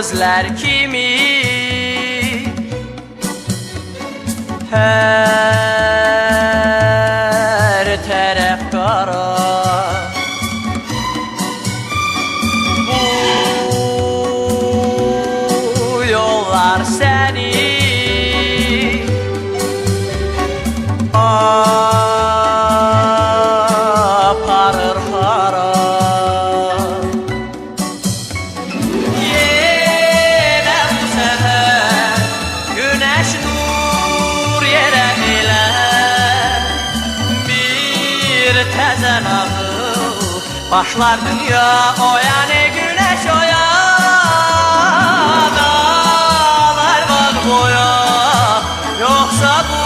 Speaker 3: gözler kimi her taraf kara. Bu yollar seni aparır hara. Yine bu sefer güneş nur yere eler, bir tezen ağır başlar dünya oyanı güneş oya. Dağlar var boya, yoksa bu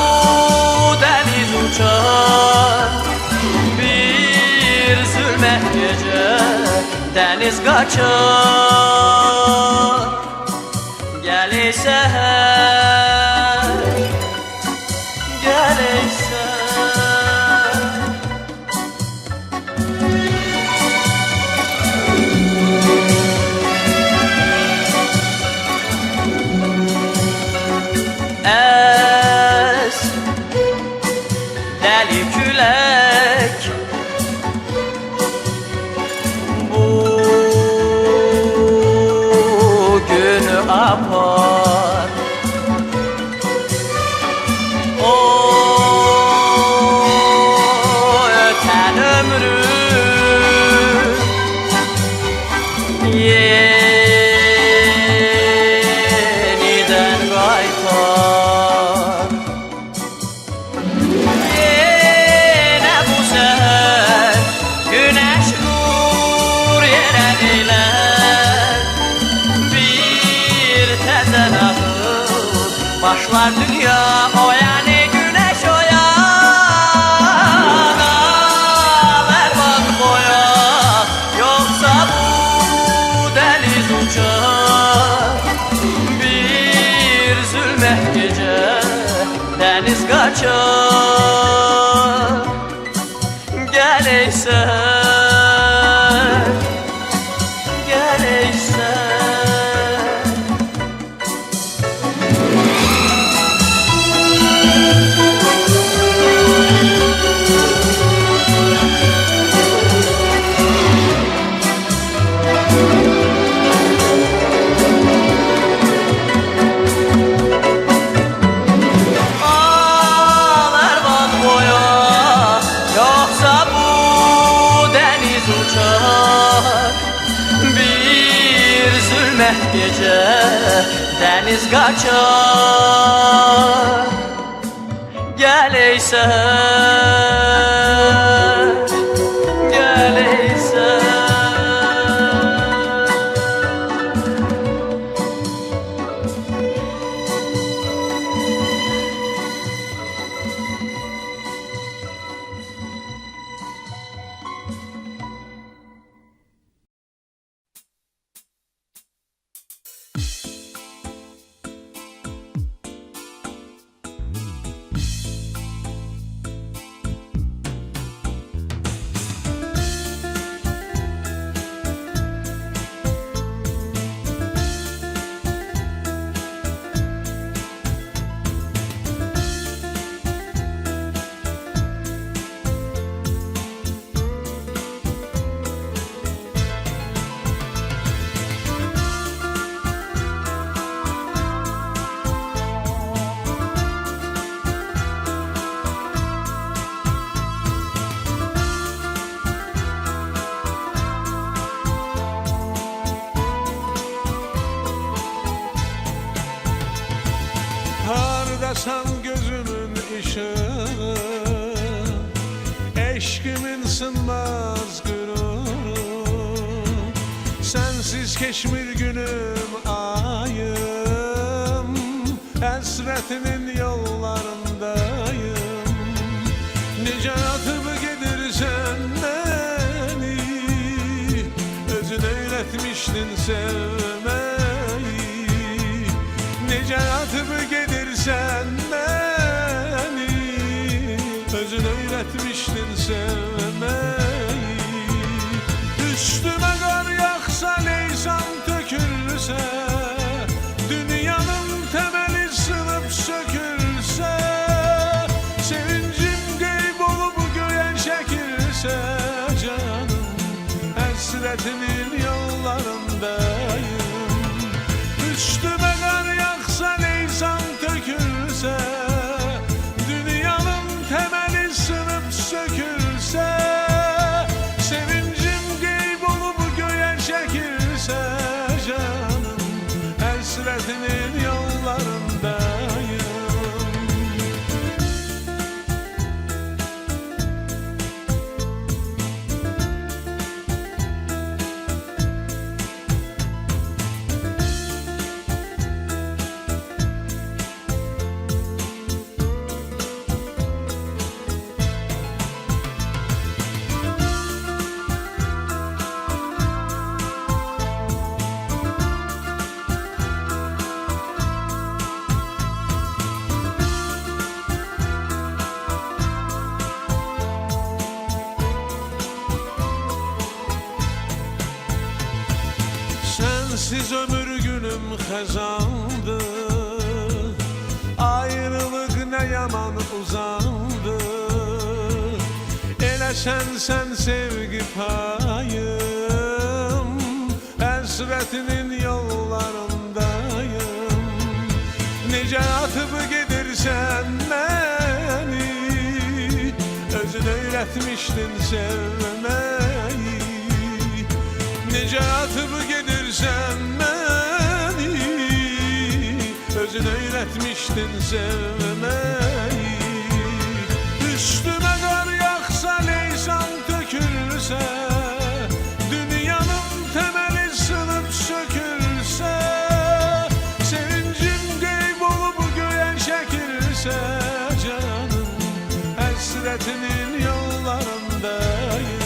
Speaker 3: deniz uçar. Bir zulmet gece deniz kaçar. Gel ey seher, gel ey seher. Es deli külek, bugünü apar. O öten ömrü yeniden kaytar. Yine bu seher güneş nur yere eler, bir tezen ağır başlar dünya oyanı güneş oya. Dağlar bak boya, yoksa bu deniz uçar. Bir zulmet gece deniz kaçar. Gel ey seher, gel ey seher. Ağlar bak boya, yoksa bu deniz uçar. Bir zulmet gece deniz kaçar. Gel ey seher, gel ey seher.
Speaker 11: Hardasan gözümün ışığı, eşkimin sınmaz gururu. Sensiz keşmir günüm ayım, hasretinin yollarındayım. Nece atıp gidirsen beni, özün öğretmiştin sevmeyi. Nece atıp gidirsen beni, özün öğretmiştin sevmeyi. Üstüme kar yaksa leysan tökülse, Sevincim qeyb olub göyən çəkilsə canım, həsrətinin yollarındayım. Üstümə qar yağsa, leysan tökülsə, dünyanın təməli sınıb sökülsə, sevincim qeyb olub göyən çəkilsə canım, həsrətinin yollarındayım. Sensiz ömür günüm xəzandı, ayrılıq nə yaman uzandı. Elə sən sevgi payım, həsrətinin yollarındayım. Necə atıb gedirsən məni, özün öyrətmişdin sevməyi. Necə atıb gedirsən məni, özün öyrətmişdin sevməyi. Üstümə qar yağsa, leysan tökülsə, dünyanın təməli sınıb sökülsə, sevincim qeyb olub göyən çəkilsə canım, həsrətinin yollarındayım.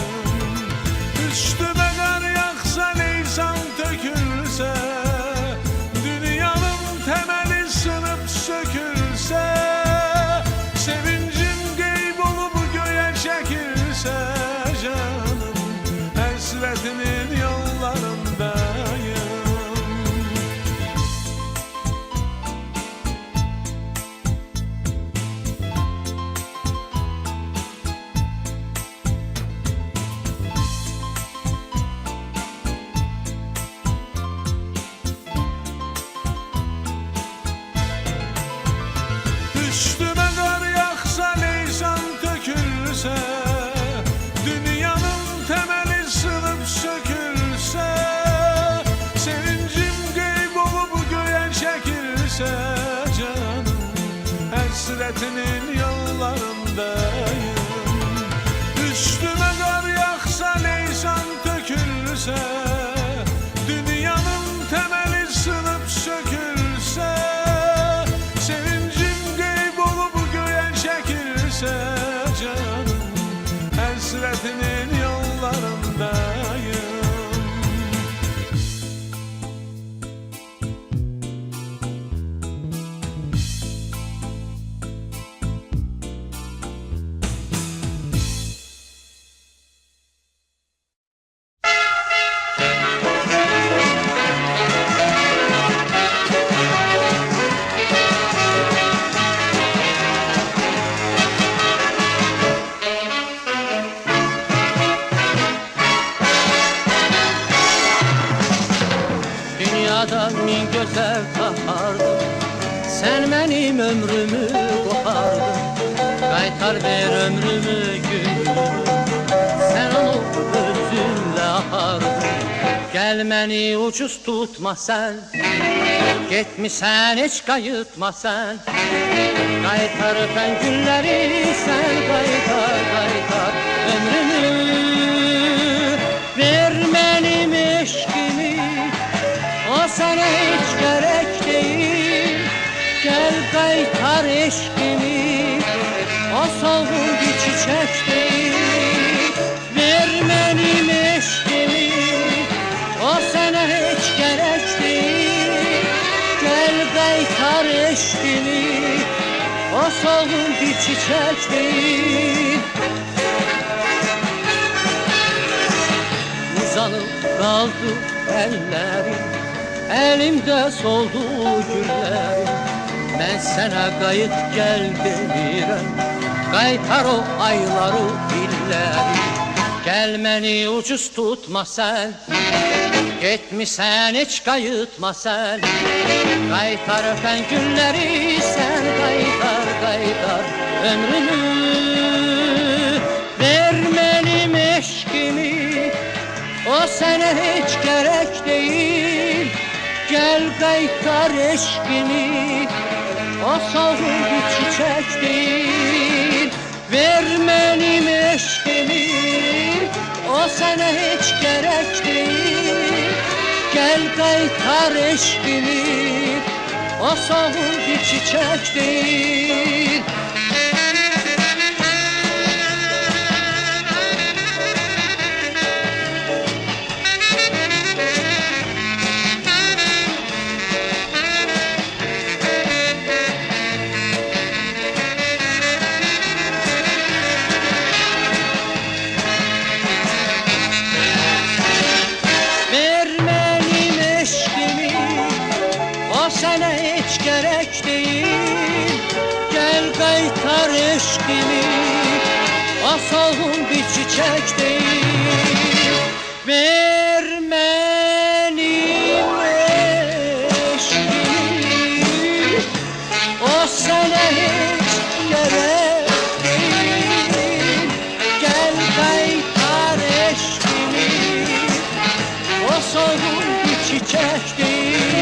Speaker 11: Üstümə qar yağsa, leysan tökülsə, dünyanın təməli sınıb sökülsə, sevincim qeyb olub göyən çəkilsə canım, həsrətinin yollarındayım. Üstümə qar yağsa, leysan tökülsə, dünyanın təməli sınıb sökülsə, sevincim qeyb olub göyən çəkilsə canım, həsrətinin yollarındayım. Üstümə qar yağsa, leysan tökülsə, dünyanın təməli sınıb sökülsə, sevincim qeyb olub göyən çəkilsə canım, həsrətinin yollarındayım.
Speaker 3: Dünyada min gözəl tapardım, sən mənim ömrümü qopardın. Qaytar ver ömrümü günümü, sən onu özünlə apardın. Gəl məni ucuz tutma sən, getmisən heç qayıtma sən. Qaytar öpən günləri sən, qaytar, qaytar ömrümü. Ver mənim eşqimi, o sənə heç gərək deyil. Gəl qaytar eşqimi, o solğun bir çiçək deyil. Ver mənim eşqimi, o sənə heç gərək deyil. Gəl qaytar eşqimi, o solğun bir çiçək deyil. Uzanıb qaldı əllərim, əlimdə soldu güllərim. Mən sənə qayıt gəl demirəm, Qaytar o ayları, illəri Gəl məni ucuz tutma sən Getmisən heç qayıtma sən Qaytar öpən günləri sən Qaytar, qaytar ömrümü Ver mənim eşkimi O sənə heç gərək deyil Gəl qaytar eşkimi O soğuk bir çiçek değil Ver mənim eşkimi O sənə heç gərək deyil Gəl qaytar eşkimi O soğuk bir çiçek değil Sənə heç gərək deyil Gəl qaytar eşkimi O solğun bir çiçək deyil Ver mənim eşkimi O sənə heç gərək deyil Gəl qaytar eşkimi O solğun bir çiçək deyil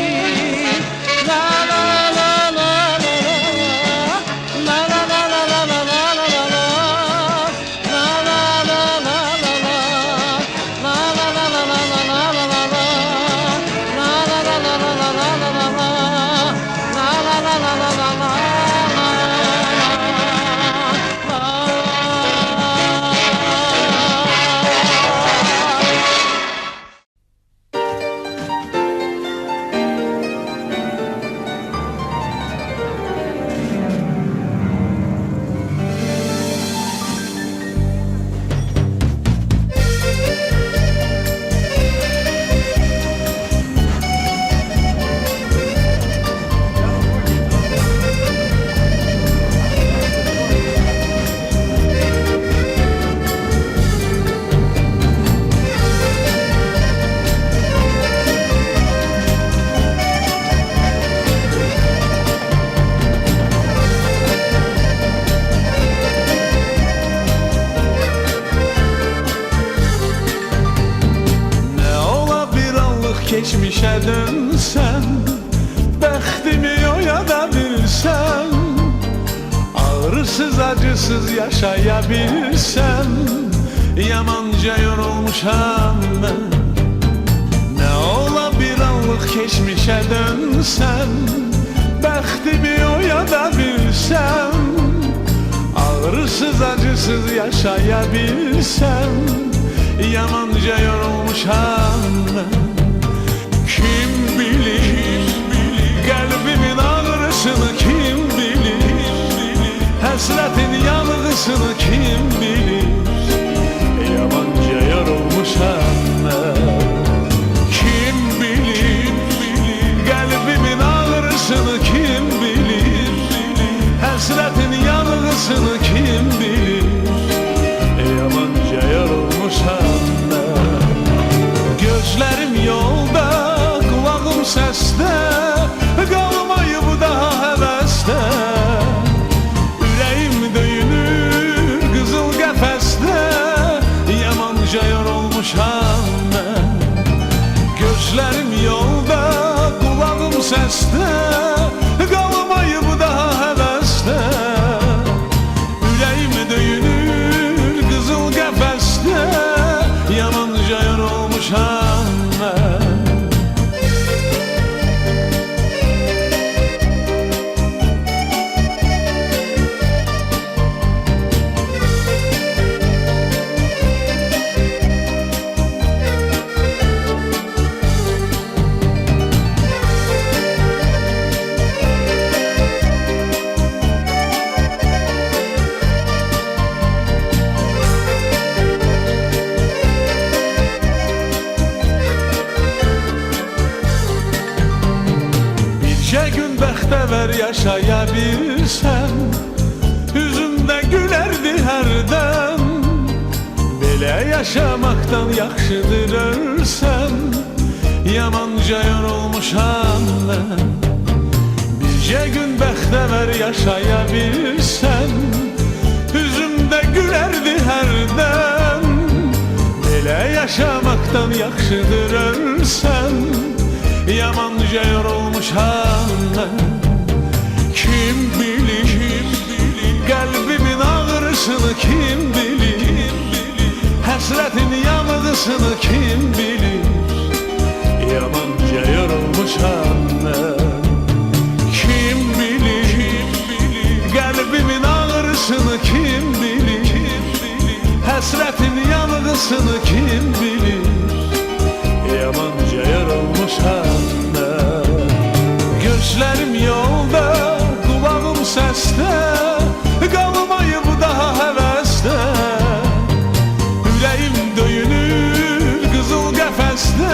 Speaker 11: Geçmişe dönsen Bəxtimi oyada bilsem Ağrısız acısız yaşayabilsem Yamanca yorulmuşam ben Ne ola bir anlık geçmişe dönsem Bəxtimi oyada bilsem Ağrısız acısız yaşayabilsem Yamanca yorulmuşam ben Kim bilir, kalbimin ağrısını kim bilir Həsrətin yanğısını kim bilir Yamanca yorulmuşam mən Kim bilir, kalbimin ağrısını kim bilir Həsrətin yanğısını kim bilir Yamanca yorulmuşam mən Gözlərim yolda səsdə qalmayıb daha həvəsdə Ürəyim döyünür qızıl qəfəsdə Yamanca yorulmuşam mən Gözlərim yolda, qulağım səsdə qalmayıb daha həvəsdə Ürəyim döyünür qızıl qəfəsdə Yamanca yorulmuşam mən yaşayabilsem Yüzümdə güler Belə yaşamaktan yaxşıdır ölsəm, yamanca yorulmuşam mən. Bircə gün bəxtəvər yaşaya bilsəm, üzümdə gülərdi hərdən. Belə yaşamaktan yaxşıdır ölsəm, yamanca yorulmuşam mən. Kim bilir, qəlbimin ağrısını kim bilir, həsrətin yanğısını kim bilir, yamanca yorulmuşam mən. Kim bilir, qəlbimin ağrısını kim bilir, həsrətin yanğısını kim bilir, yamanca yorulmuşam mən. Gözlərim yolda, qulağım səsdə, qalmayıb daha həvəsdə. Ürəyim döyünür qızıl qəfəsdə,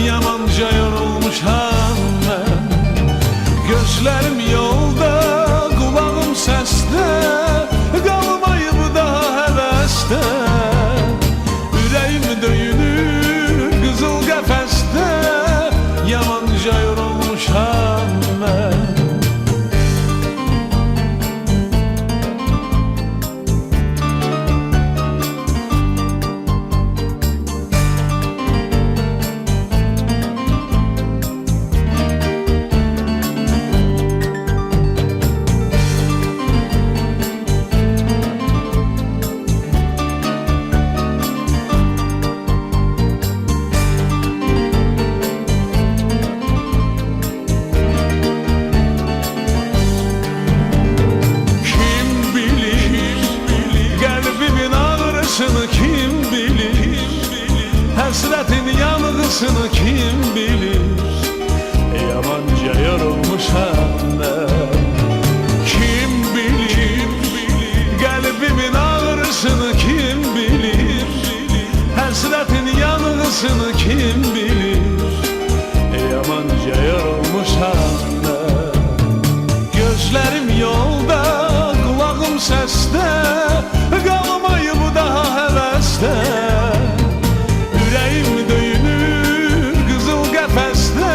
Speaker 11: yamanca yorulmuşam mən. Gözlərim yolda, qulağım səsdə, qalmayıb daha həvəsdə. Ürəyim döyünür qızıl qəfəsdə, yamanca yorulmuşam mən. Kim bilir, həsrətin yanğısını kim bilir, yamanca yorulmuşam mən. Kim bilir, qəlbimin ağrısını kim bilir, həsrətin yanğısını kim bilir, yamanca yorulmuşam mən. Gözlərim yolda, qulağım səsdə, qalmayıb daha həvəsdə. Ürəyim döyünür qızıl qəfəsdə,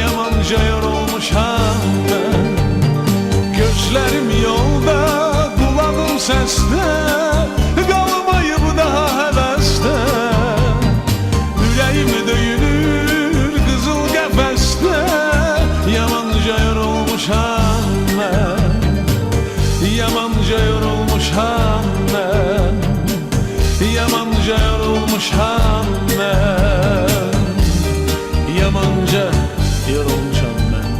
Speaker 11: yamanca yorulmuşam mən. Gözlərim yolda, qulağım səsdə, qalmayıb daha həvəsdə. Ürəyim döyünür qızıl qəfəsdə, yamanca yorulmuşam mən. Yamanca yorulmuşam mən, yamanca yorulmuşam mən, yamanca yorulmuşam mən.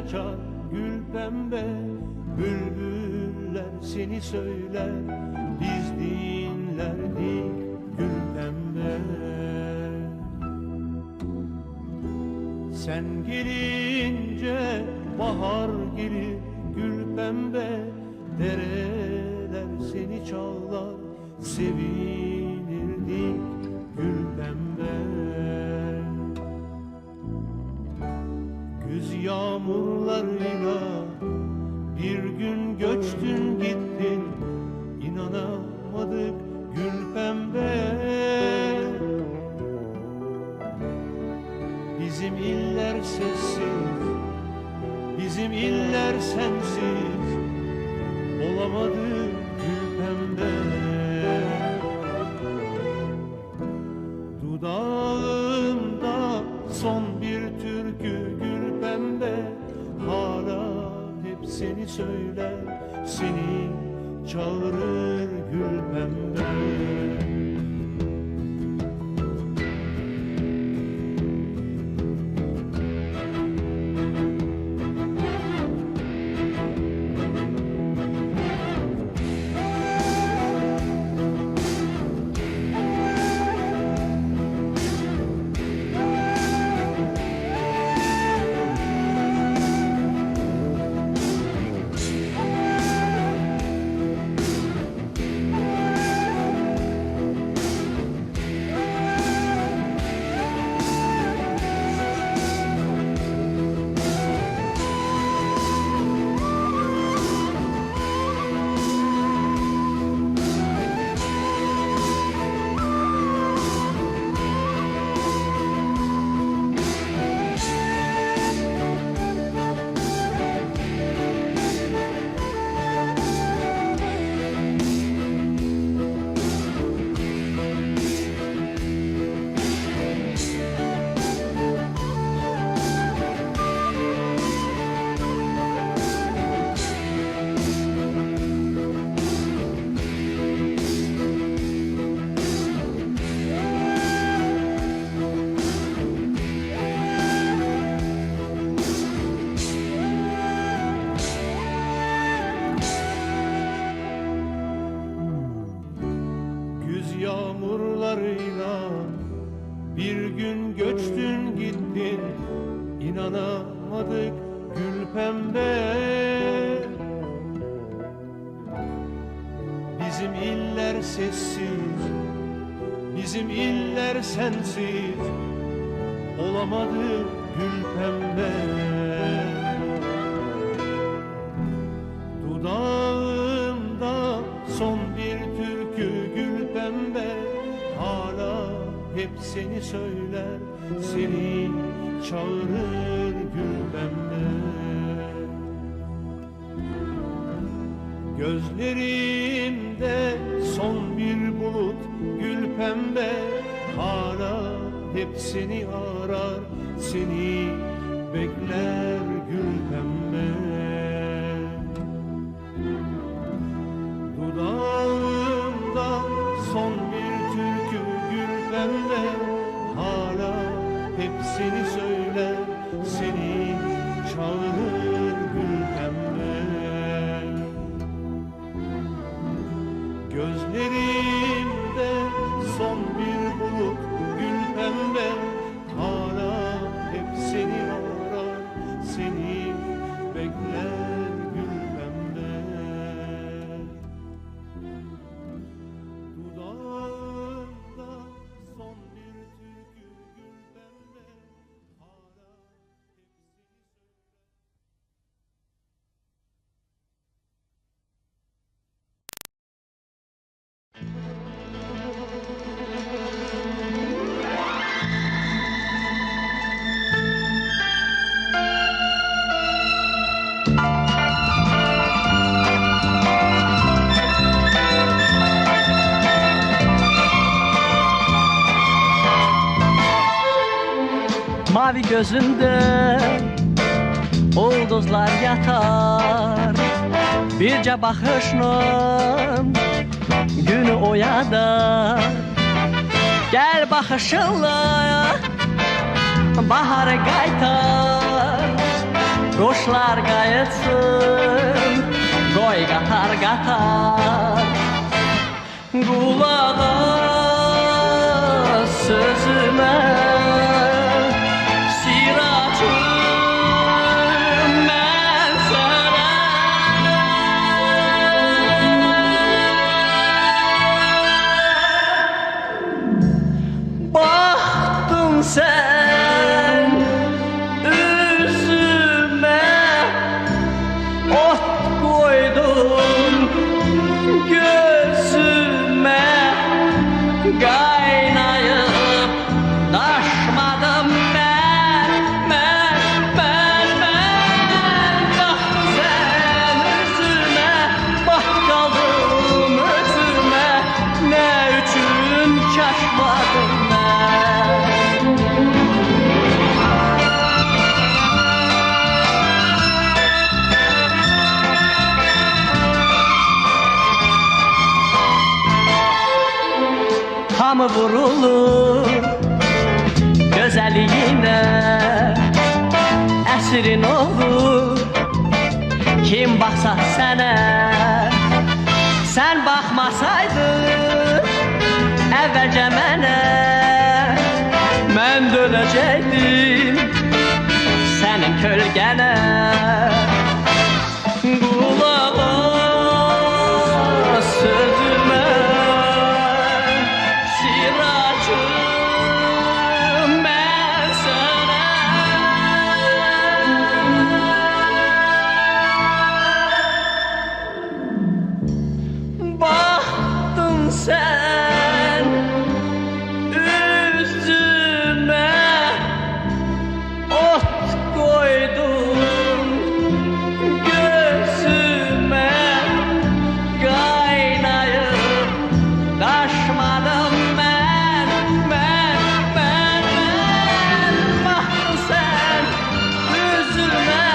Speaker 12: açar gül pembe, bülbüller seni söyler, biz dinlerdik gül pembe. Sen gelince bahar gelir gül pembe, dereler seni çağlar, sevinirdik gül pembe. Güz yağmurlarıyla bir gün göçtün gittin, inanamadık gül pembe. iller sessiz, bizim iller sensiz olamadı gül pembe. Dudağımda son bir türkü gül pembe, hala hep seni söyler, seni çağırır gül pembe. Yağmurlarıyla bir gün göçtün gittin, inanamadık gül pembe. Bizim iller sessiz, bizim iller sensiz olamadı gül pembe. Dudağımda son bir türkü gül pembe, hala hep seni söyler, seni çağırır gül pembe. Gözlerimde son bir bulut gül pembe, hala hep seni arar, seni bekler gül pembe. Dudağımda son bir türkü gül pembe, hala hep seni söyler, seni çağırır gül pembe. Gözlerimde son bir bulut gül pembe, hala hep seni arar, seni bekler gül pembe. Dudağımda son bir türkü gül pembe, hala hep
Speaker 3: Mavi gözünde ulduzlar yatar, birce bakışla günü oyadar. Gel bakışınla baharı qaytar, kuşlar qayıtsın, qoy qatar qatar. Qulağa sözüme sen üzüme ot koydun gözüme, kaynayıp taşmadım ben çaşmadım ben. Hamı vurulur gözəliyinə, əsrin olur kim baxsa sənə. Sən baxmasaydın əvvəlcə mənə, mən dönəcəkdim sənin kölgənə. Qulaq as sözümə, sen üzüme ot koydun, gözüme kaynayıp taşmadım ben. Baktın sen üzüme,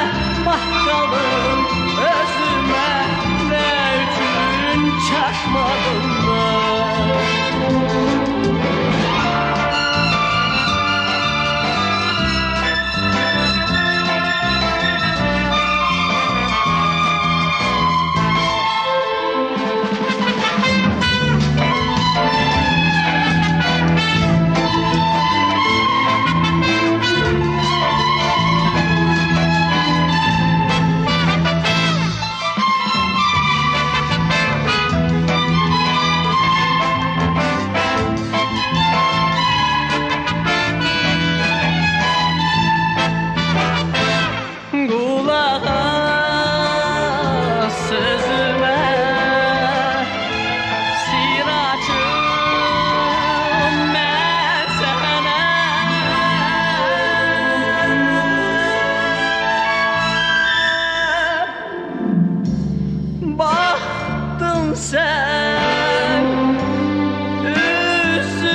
Speaker 3: bakalım özüme, ne için çaşmadım ben. Baktın sen üzüme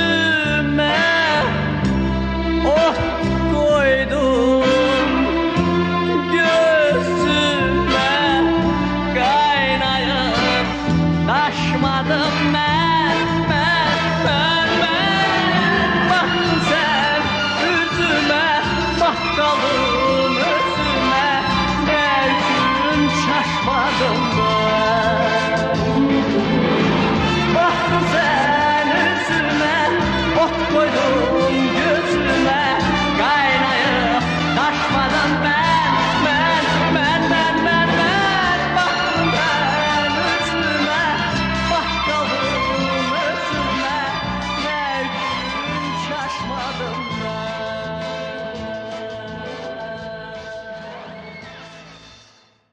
Speaker 3: ot koydun, gözüme kaynayıp taşmadım ben. Baktın sen üzüme, bakalım özüme, ne için şaşmadım ben.